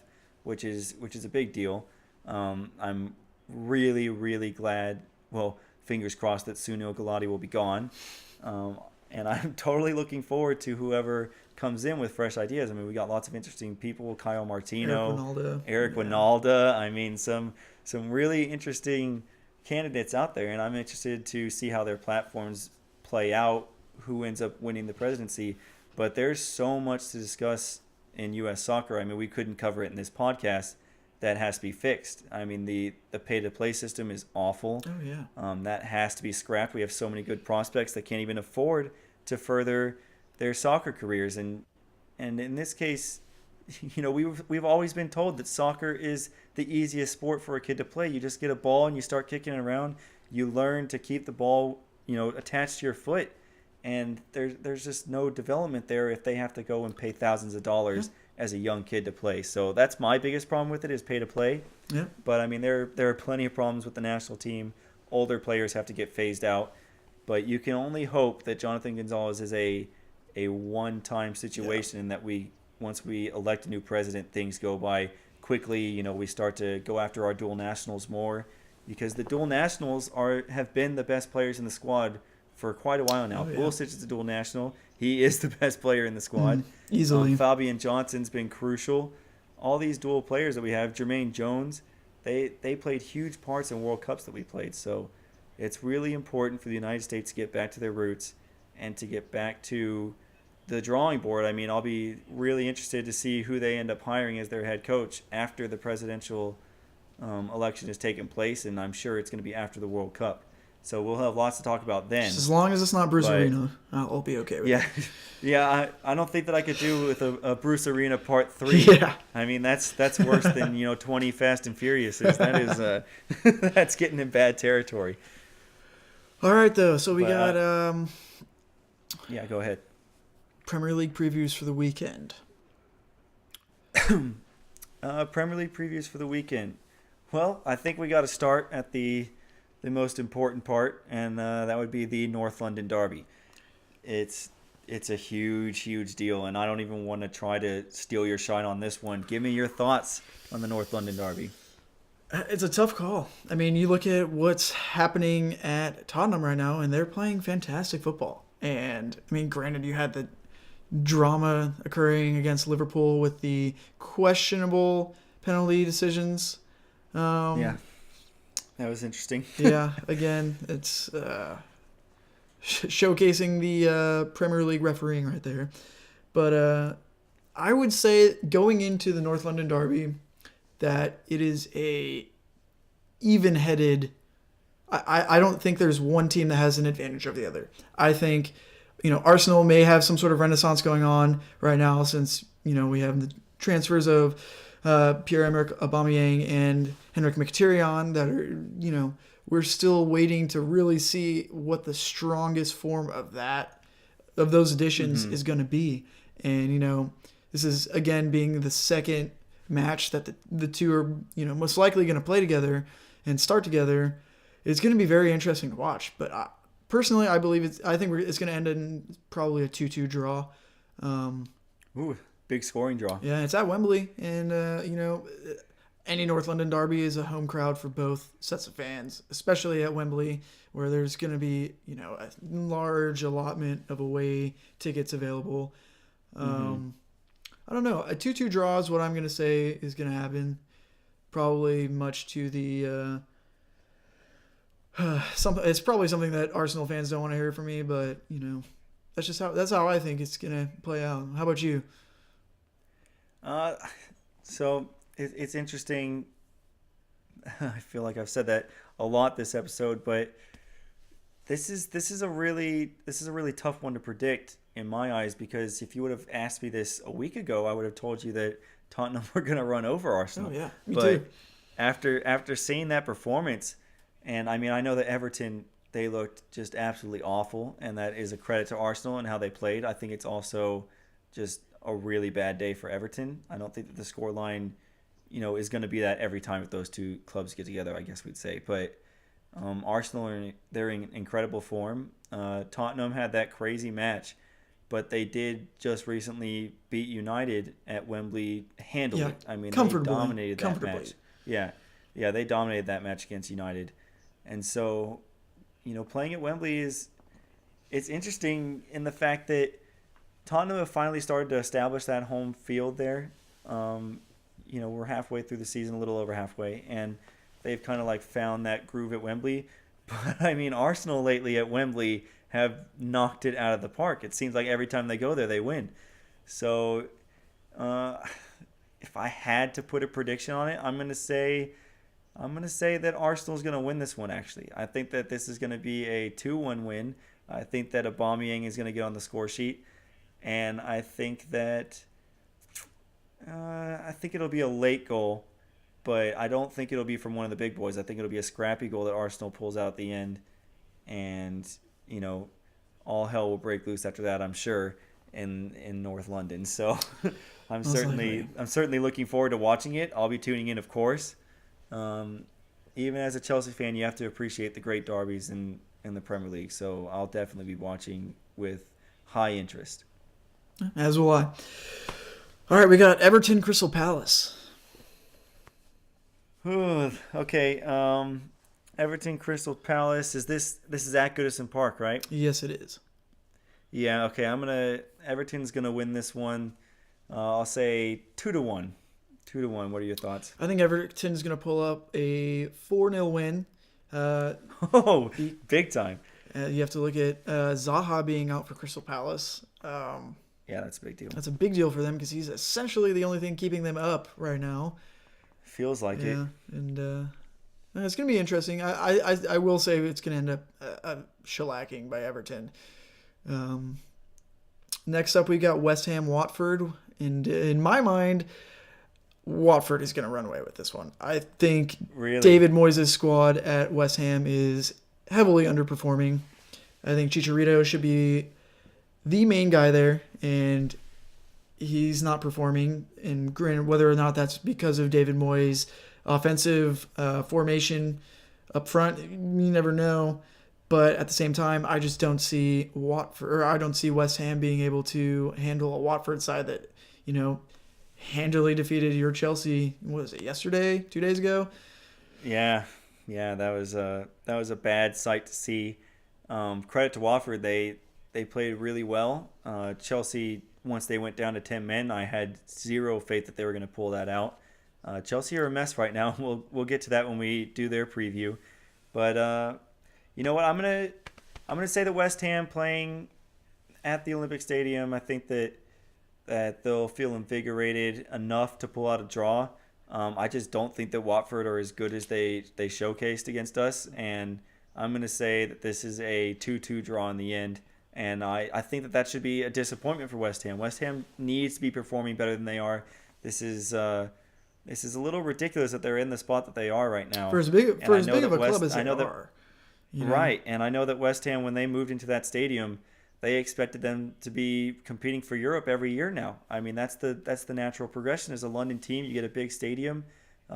which is a big deal. I'm really, really glad. Well, fingers crossed that Sunil Gulati will be gone. And I'm totally looking forward to whoever comes in with fresh ideas. I mean, we got lots of interesting people: Kyle Martino, Eric Winalda. I mean, some really interesting candidates out there, and I'm interested to see how their platforms play out, who ends up winning the presidency. But there's so much to discuss in U.S. soccer. I mean, we couldn't cover it in this podcast. That has to be fixed. I mean, the pay-to-play system is awful. Oh, yeah. That has to be scrapped. We have so many good prospects that can't even afford to further their soccer careers. And in this case, we've always been told that soccer is the easiest sport for a kid to play. You just get a ball and you start kicking it around. You learn to keep the ball, attached to your foot. And there's just no development there if they have to go and pay thousands of dollars as a young kid to play. So that's my biggest problem with it is pay to play. Yeah. But I mean, there are plenty of problems with the national team. Older players have to get phased out. But you can only hope that Jonathan Gonzalez is a one-time situation and that once we elect a new president, things go by quickly. We start to go after our dual nationals more because the dual nationals have been the best players in the squad for quite a while now. Oh, yeah. Pulisic is a dual national. He is the best player in the squad. Easily. Fabian Johnson's been crucial. All these dual players that we have, Jermaine Jones, they played huge parts in World Cups that we played. So it's really important for the United States to get back to their roots and to get back to the drawing board. I mean, I'll be really interested to see who they end up hiring as their head coach after the presidential election has taken place, and I'm sure it's going to be after the World Cup. So we'll have lots to talk about then. Just as long as it's not Bruce But Arena, I'll be okay with yeah, it. I don't think that I could do with a Bruce Arena Part 3. Yeah. I mean, that's worse than 20 Fast and Furiouses. That is that's getting in bad territory. All right, though. So we But, got Yeah, go ahead. Premier League previews for the weekend. Premier League previews for the weekend. Well, I think we got to start at the most important part, and that would be the North London Derby. It's a huge deal, and I don't even want to try to steal your shine on this one. Give me your thoughts on the North London Derby. It's a tough call. I mean, you look at what's happening at Tottenham right now, and they're playing fantastic football. And, I mean, granted, you had the drama occurring against Liverpool with the questionable penalty decisions. Yeah, that was interesting. Yeah, again, it's showcasing the Premier League refereeing right there. But I would say going into the North London Derby that it is a even-headed. I don't think there's one team that has an advantage over the other. I think, Arsenal may have some sort of renaissance going on right now since, we have the transfers of Pierre-Emerick Aubameyang and Henrik Mkhitaryan that are, we're still waiting to really see what the strongest form of those additions is going to be. And, this is, again, being the second match that the two are, most likely going to play together and start together. It's going to be very interesting to watch. But personally, I believe I think it's going to end in probably a 2-2 draw. Ooh, big scoring draw. Yeah, it's at Wembley, and any North London derby is a home crowd for both sets of fans, especially at Wembley, where there's going to be a large allotment of away tickets available. I don't know. A 2-2 draw is what I'm going to say is going to happen. Probably much to the it's probably something that Arsenal fans don't want to hear from me, but that's how I think it's gonna play out. How about you? So it's interesting. I feel like I've said that a lot this episode, but this is a really tough one to predict in my eyes, because if you would have asked me this a week ago, I would have told you that Tottenham were going to run over Arsenal. Oh yeah, me but too. After seeing that performance, and I mean, I know that Everton, they looked just absolutely awful, and that is a credit to Arsenal and how they played. I think it's also just a really bad day for Everton. I don't think that the scoreline, is going to be that every time that those two clubs get together, I guess we'd say. But Arsenal, they're in incredible form. Tottenham had that crazy match, but they did just recently beat United at Wembley handily. Yeah, I mean, they comfortably. dominated that match. Yeah, they dominated that match against United. And so, playing at Wembley it's interesting in the fact that Tottenham have finally started to establish that home field there. We're halfway through the season, a little over halfway, and they've kind of found that groove at Wembley. But I mean, Arsenal lately at Wembley have knocked it out of the park. It seems like every time they go there, they win. So, if I had to put a prediction on it, I'm going to say that Arsenal's going to win this one, actually. I think that this is going to be a 2-1 win. I think that Aubameyang is going to get on the score sheet. And I think that it'll be a late goal, but I don't think it'll be from one of the big boys. I think it'll be a scrappy goal that Arsenal pulls out at the end. And, all hell will break loose after that, I'm sure, in North London. So I'm certainly looking forward to watching it. I'll be tuning in, of course. Even as a Chelsea fan, you have to appreciate the great derbies in the Premier League. So I'll definitely be watching with high interest. As will I. All right, we got Everton Crystal Palace. Okay. Everton Crystal Palace. This is at Goodison Park, right? Yes, it is. Yeah. Okay. Everton's gonna win this one. I'll say 2-1. 2-1. What are your thoughts? I think Everton's going to pull up a 4-0 win. Oh, big time. You have to look at Zaha being out for Crystal Palace. Yeah, that's a big deal. That's a big deal for them because he's essentially the only thing keeping them up right now. Feels like it. Yeah, and it's going to be interesting. I will say it's going to end up shellacking by Everton. Next up, we got West Ham Watford, and in my mind, Watford is going to run away with this one. I think Really? David Moyes' squad at West Ham is heavily underperforming. I think Chicharito should be the main guy there, and he's not performing. And granted, whether or not that's because of David Moyes' offensive formation up front, you never know. But at the same time, I just don't see West Ham being able to handle a Watford side that, handily defeated your Chelsea. What was it, yesterday? 2 days ago? Yeah, that was a bad sight to see. Credit to Watford, they played really well. Chelsea, once they went down to 10 men, I had zero faith that they were going to pull that out. Chelsea are a mess right now. We'll get to that when we do their preview. But you know what? I'm gonna say the West Ham playing at the Olympic Stadium. I think that they'll feel invigorated enough to pull out a draw. I just don't think that Watford are as good as they showcased against us, and I'm gonna say that this is a 2-2 draw in the end. And I think that should be a disappointment for West Ham. West Ham needs to be performing better than they are. This is a little ridiculous that they're in the spot that they are right now. For as big of a club as they are. Right, and I know that West Ham, when they moved into that stadium, they expected them to be competing for Europe every year now. I mean, that's the natural progression. As a London team, you get a big stadium,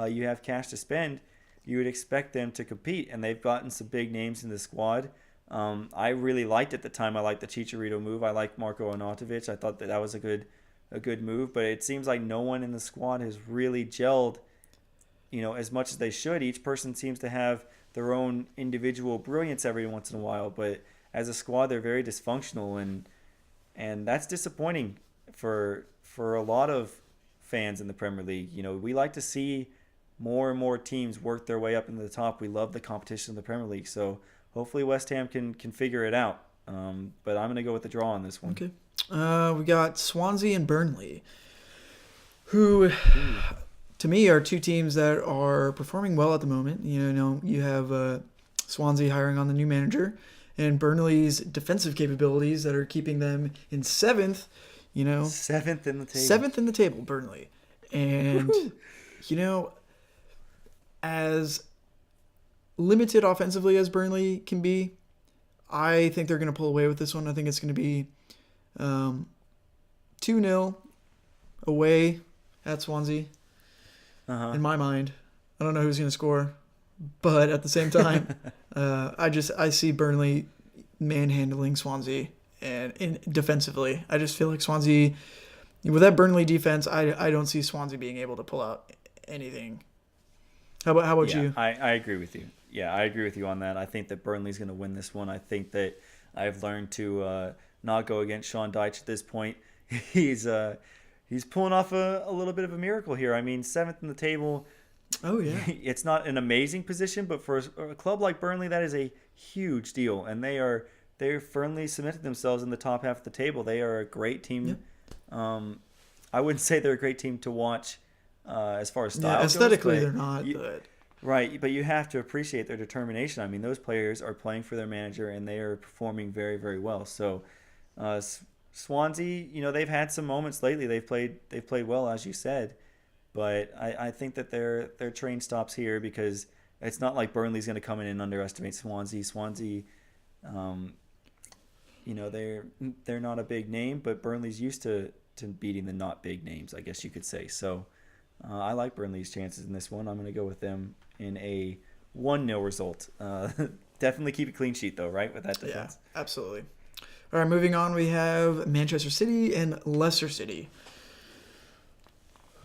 you have cash to spend, you would expect them to compete, and they've gotten some big names in the squad. I really liked at the time. I liked the Chicharito move. I liked Marko Arnautovic. I thought that was a good move, but it seems like no one in the squad has really gelled, as much as they should. Each person seems to have their own individual brilliance every once in a while, but as a squad, they're very dysfunctional, and that's disappointing for a lot of fans in the Premier League. We like to see more and more teams work their way up into the top. We love the competition in the Premier League, so hopefully West Ham can figure it out. But I'm going to go with the draw on this one. Okay. We got Swansea and Burnley, who, to me, are two teams that are performing well at the moment. You have Swansea hiring on the new manager, and Burnley's defensive capabilities that are keeping them in seventh. Seventh in the table. Seventh in the table, Burnley, and as limited offensively as Burnley can be, I think they're going to pull away with this one. I think it's going to be 2-0 away at Swansea. In my mind, I don't know who's going to score, but at the same time, I see Burnley manhandling Swansea and defensively. I just feel like Swansea, with that Burnley defense, I don't see Swansea being able to pull out anything. How about you? I agree with you. Yeah, I agree with you on that. I think that Burnley's going to win this one. I think that I've learned to not go against Sean Dyche at this point. He's pulling off a little bit of a miracle here. I mean, seventh in the table. Oh, yeah. It's not an amazing position, but for a club like Burnley, that is a huge deal. And they're firmly cemented themselves in the top half of the table. They are a great team. Yeah. I wouldn't say they're a great team to watch as far as style goes. Aesthetically, they're not. But right, but you have to appreciate their determination. I mean, those players are playing for their manager, and they are performing very, very well. So, Swansea, they've had some moments lately. They've played well, as you said, but I think that their train stops here because it's not like Burnley's going to come in and underestimate Swansea. Swansea, they're not a big name, but Burnley's used to beating the not big names, I guess you could say. So, I like Burnley's chances in this one. I'm going to go with them in a 1-0 result. Definitely keep a clean sheet, though, right, with that defense? Yeah, absolutely. All right, moving on, we have Manchester City and Leicester City.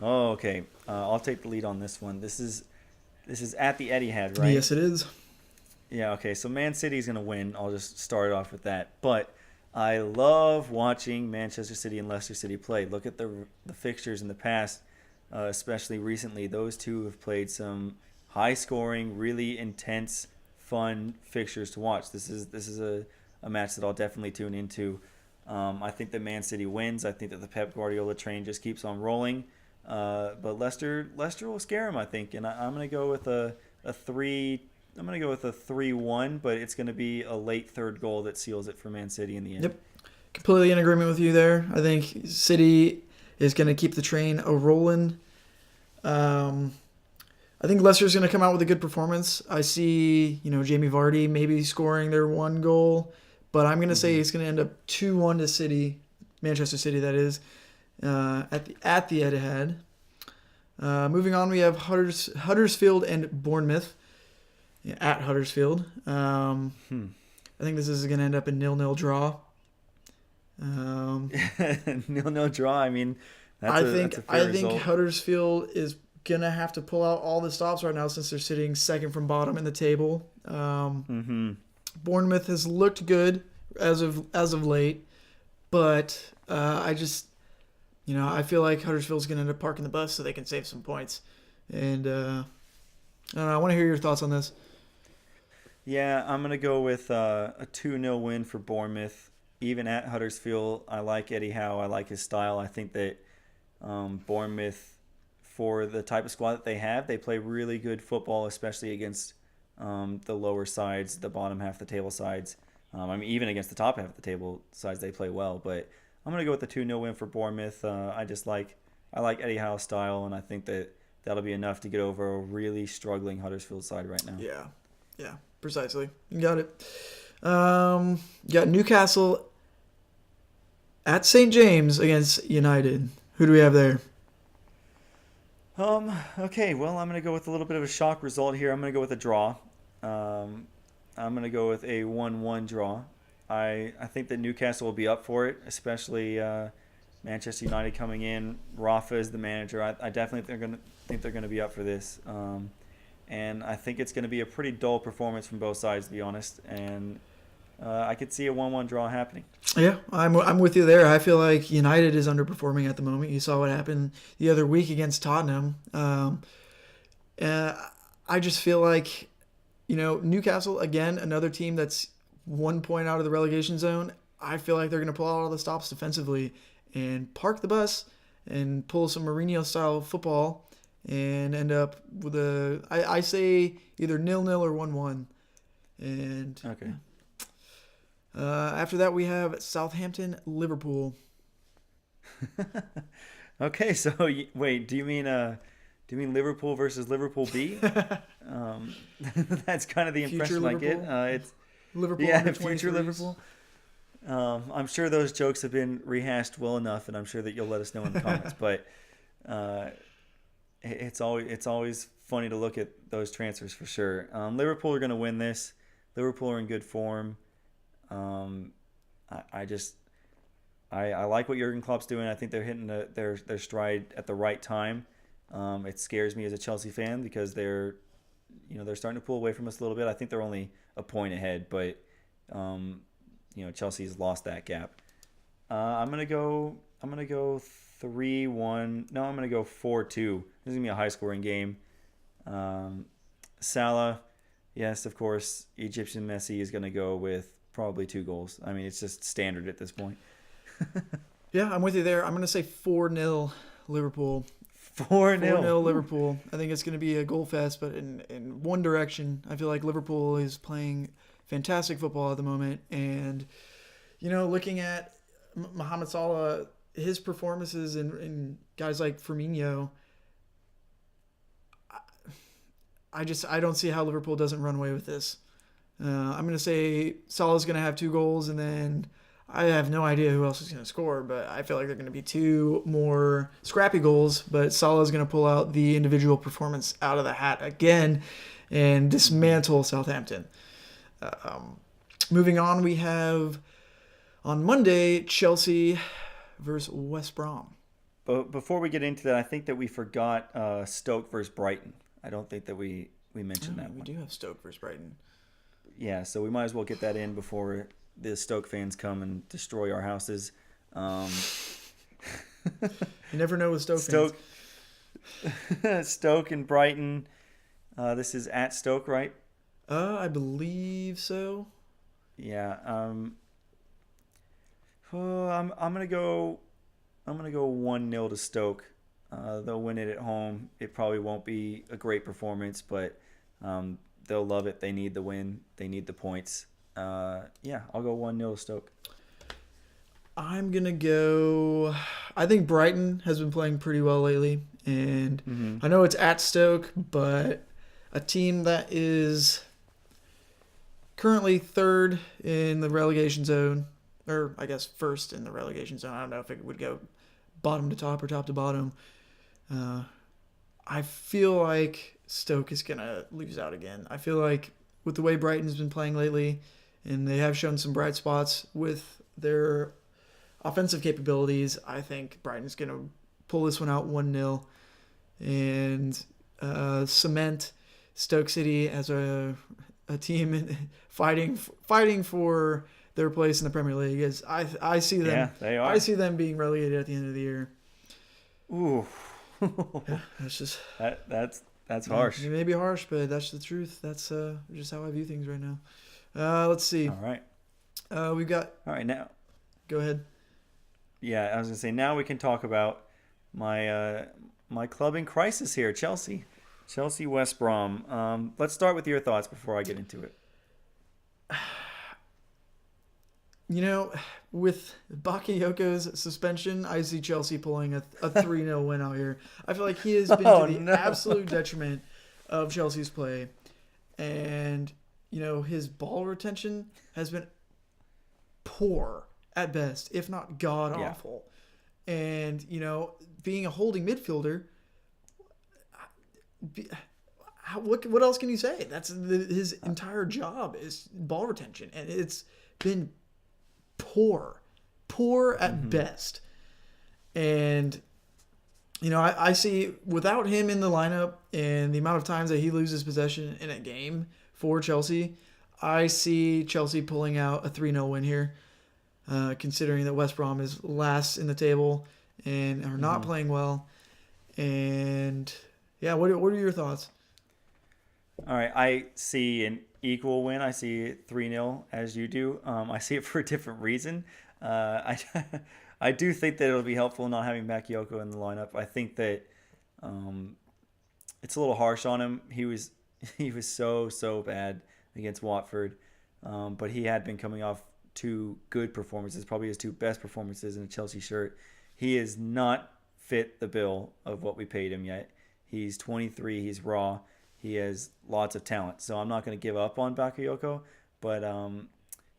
Oh, okay. I'll take the lead on this one. This is at the Etihad, right? Yes, it is. Yeah, okay. So Man City's going to win. I'll just start off with that. But I love watching Manchester City and Leicester City play. Look at the fixtures in the past. especially recently. Those two have played some high-scoring, really intense, fun fixtures to watch. This is a match that I'll definitely tune into. I think that Man City wins. I think that the Pep Guardiola train just keeps on rolling. But Leicester will scare him, I think, and I'm gonna go with a three. I'm gonna go with a 3-1, but it's gonna be a late third goal that seals it for Man City in the end. Yep. Completely in agreement with you there. I think City is going to keep the train a rolling. I think Leicester's going to come out with a good performance. I see, Jamie Vardy maybe scoring their one goal, but I'm going to say it's going to end up 2-1 to City, Manchester City, that is, at the Etihad. Moving on, we have Huddersfield and Bournemouth at Huddersfield. I think this is going to end up a 0-0 draw. 0-0 draw. I mean, that's a fair result. Huddersfield is gonna have to pull out all the stops right now since they're sitting second from bottom in the table. Bournemouth has looked good as of late, but I feel like Huddersfield's gonna end up parking the bus so they can save some points. And I don't know. I want to hear your thoughts on this. Yeah, I'm gonna go with a 2-0 win for Bournemouth. Even at Huddersfield, I like Eddie Howe. I like his style. I think that Bournemouth, for the type of squad that they have, they play really good football, especially against the lower sides, the bottom half of the table sides. Even against the top half of the table sides, they play well. But I'm going to go with the 2-0 win for Bournemouth. I like Eddie Howe's style, and I think that that'll be enough to get over a really struggling Huddersfield side right now. Yeah, precisely. You got it. Got Newcastle at St. James against United. Who do we have there? Okay, well, I'm going to go with a little bit of a shock result here. I'm going to go with a draw. I'm going to go with a 1-1 draw. I think that Newcastle will be up for it, especially Manchester United coming in. Rafa is the manager. I definitely think they're going to be up for this. And I think it's going to be a pretty dull performance from both sides, to be honest. And I could see a 1-1 draw happening. Yeah, I'm with you there. I feel like United is underperforming at the moment. You saw what happened the other week against Tottenham. I just feel like, Newcastle, again, another team that's 1 point out of the relegation zone. I feel like they're going to pull out all the stops defensively and park the bus and pull some Mourinho-style football and end up with I say either 0-0 or 1-1. And okay. After that, we have Southampton-Liverpool. Okay, so wait, do you mean Liverpool versus Liverpool B? That's kind of the impression I get. It's Liverpool, future Liverpool. I'm sure those jokes have been rehashed well enough, and I'm sure that you'll let us know in the comments. But it's always funny to look at those transfers for sure. Liverpool are going to win this. Liverpool are in good form. I like what Jurgen Klopp's doing. I think they're hitting their stride at the right time. It scares me as a Chelsea fan because they're starting to pull away from us a little bit. I think they're only a point ahead, but Chelsea's lost that gap. I'm gonna go 3-1. No, I'm gonna go 4-2. This is gonna be a high scoring game. Salah, yes, of course. Egyptian Messi is gonna go with probably 2 goals. I mean, it's just standard at this point. Yeah, I'm with you there. I'm going to say 4-0 Liverpool. 4-0 Liverpool. I think it's going to be a goal fest, but in one direction. I feel like Liverpool is playing fantastic football at the moment. And, looking at Mohamed Salah, his performances and guys like Firmino, I don't see how Liverpool doesn't run away with this. I'm going to say Salah's going to have 2 goals, and then I have no idea who else is going to score, but I feel like they're going to be 2 more scrappy goals, but Salah's going to pull out the individual performance out of the hat again and dismantle Southampton. Moving on, we have on Monday, Chelsea versus West Brom. But before we get into that, I think that we forgot Stoke versus Brighton. I don't think that we mentioned that we one. We do have Stoke versus Brighton. Yeah, so we might as well get that in before the Stoke fans come and destroy our houses. You never know with Stoke fans. Stoke and Brighton. This is at Stoke, right? I believe so. Yeah. I'm gonna go. I'm gonna go 1-0 to Stoke. They'll win it at home. It probably won't be a great performance, but they'll love it. They need the win. They need the points. Yeah, I'll go 1-0 to Stoke. I'm gonna go. I think Brighton has been playing pretty well lately, and Mm-hmm. I know it's at Stoke, but a team that is currently third in the relegation zone, or I guess first in the relegation zone. I don't know if it would go bottom to top or top to bottom. Uh, I feel like Stoke is gonna lose out again. I feel like with the way Brighton's been playing lately, and they have shown some bright spots with their offensive capabilities, I think Brighton's gonna pull this one out 1-0 and cement Stoke City as a team fighting for their place in the Premier League. As I see them, Yeah, they I are. see them being relegated at the end of the year. Ooh. Yeah, that's just That's harsh. it may be harsh, but that's the truth. That's just how I view things right now. Let's see. All right. We've got. All right. Now, Go ahead. yeah, I was gonna say now we can talk about my club in crisis here, Chelsea. Chelsea West Brom. Let's start with your thoughts before I get into it. You know, with Bakayoko's suspension, I see Chelsea pulling a 3-0 win out here. I feel like he has been Oh to the no. absolute detriment of Chelsea's play. And, his ball retention has been poor at best, if not god Yeah. awful. And, being a holding midfielder, what else can you say? That's his entire job is ball retention. And it's been poor at best. And I see without him in the lineup and the amount of times that he loses possession in a game for Chelsea, I see Chelsea pulling out a 3-0 win here. Considering that West Brom is last in the table and are not playing well. And yeah, what are your thoughts? All right, I see an equal win. I see 3-0 as you do. I see it for a different reason. I I do think that it'll be helpful not having Bakayoko in the lineup. I think that it's a little harsh on him. He was so bad against Watford, but he had been coming off two good performances, probably his two best performances in a Chelsea shirt. He is not fit the bill of what we paid him yet. He's 23. He's raw. He has lots of talent. So I'm not going to give up on Bakayoko. But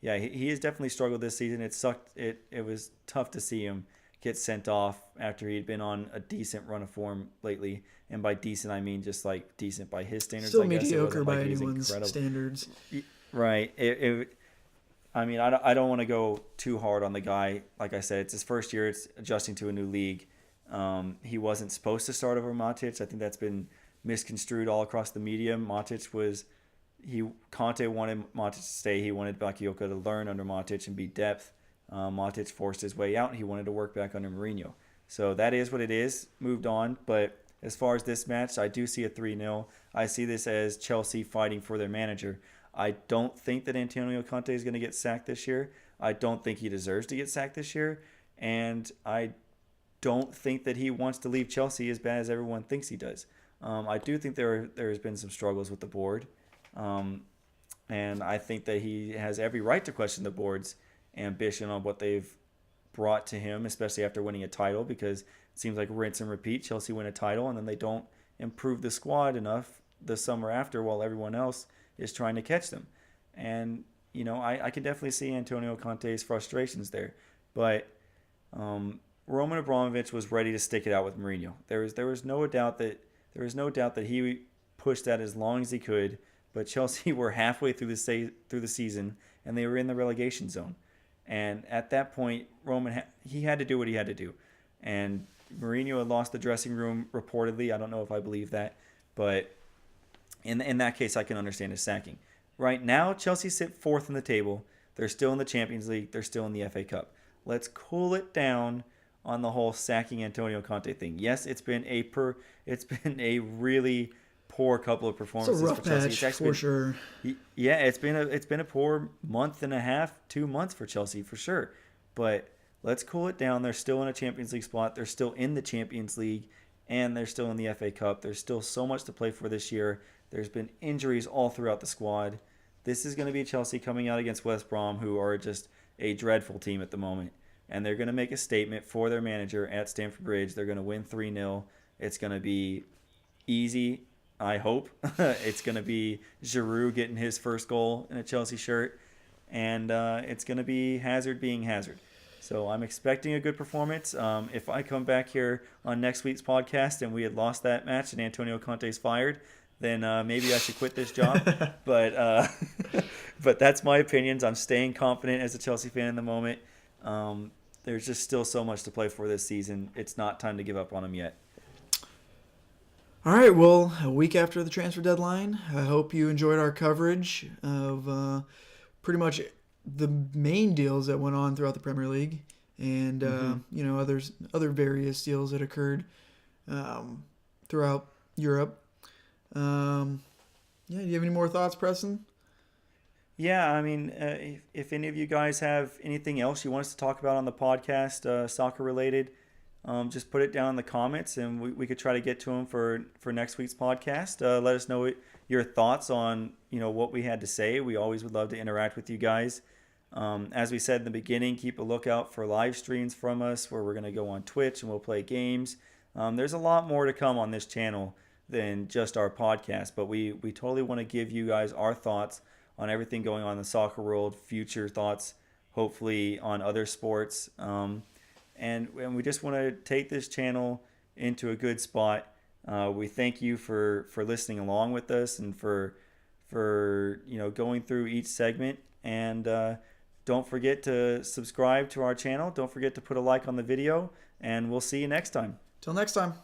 yeah, he has definitely struggled this season. It sucked. It was tough to see him get sent off after he'd been on a decent run of form lately. And by decent, I mean just like decent by his standards. Still I guess. mediocre by like anyone's standards. Right. I mean, I don't want to go too hard on the guy. Like I said, it's his first year. It's adjusting to a new league. He wasn't supposed to start over Matic. I think that's been misconstrued all across the media. Conte wanted Matic to stay. He wanted Bakayoko to learn under Matic and be depth. Matic forced his way out. He wanted to work back under Mourinho. So that is what it is. Moved on. But as far as this match, I do see a 3-0. I see this as Chelsea fighting for their manager. I don't think that Antonio Conte is going to get sacked this year. I don't think he deserves to get sacked this year. And I don't think that he wants to leave Chelsea as bad as everyone thinks he does. I do think there has been some struggles with the board. And I think that he has every right to question the board's ambition on what they've brought to him, especially after winning a title, because it seems like rinse and repeat. Chelsea win a title, and then they don't improve the squad enough the summer after while everyone else is trying to catch them. And, I can definitely see Antonio Conte's frustrations there. But Roman Abramovich was ready to stick it out with Mourinho. There was no doubt that he pushed that as long as he could. But Chelsea were halfway through the season, and they were in the relegation zone. And at that point, Roman he had to do what he had to do. And Mourinho had lost the dressing room reportedly. I don't know if I believe that, but in that case, I can understand his sacking. Right now, Chelsea sit fourth in the table. They're still in the Champions League. They're still in the FA Cup. Let's cool it down on the whole sacking Antonio Conte thing. Yes, it's been a really poor couple of It's a performances for rough Chelsea. patch It's actually for sure. yeah, it's been a poor month and a half, 2 months for Chelsea for sure. But let's cool it down. They're still in a Champions League spot. They're still in the Champions League, and they're still in the FA Cup. There's still so much to play for this year. There's been injuries all throughout the squad. This is going to be Chelsea coming out against West Brom, who are just a dreadful team at the moment. And they're going to make a statement for their manager at Stamford Bridge. They're going to win 3-0. It's going to be easy, I hope. It's going to be Giroud getting his first goal in a Chelsea shirt. And it's going to be Hazard being Hazard. So I'm expecting a good performance. If I come back here on next week's podcast and we had lost that match and Antonio Conte's fired, then maybe I should quit this job. But but that's my opinions. I'm staying confident as a Chelsea fan in the moment. There's just still so much to play for this season. It's not time to give up on them yet. All right, well, a week after the transfer deadline, I hope you enjoyed our coverage of pretty much the main deals that went on throughout the Premier League, and other various deals that occurred throughout Europe. Do you have any more thoughts, Preston? Yeah, I mean, if any of you guys have anything else you want us to talk about on the podcast, soccer related, just put it down in the comments, and we could try to get to them for next week's podcast. Let us know your thoughts on what we had to say. We always would love to interact with you guys. As we said in the beginning, keep a lookout for live streams from us where we're going to go on Twitch and we'll play games. There's a lot more to come on this channel than just our podcast, but we totally want to give you guys our thoughts on everything going on in the soccer world, future thoughts, hopefully on other sports. And we just want to take this channel into a good spot. We thank you for listening along with us and for going through each segment. And don't forget to subscribe to our channel. Don't forget to put a like on the video, and we'll see you next time. Till next time.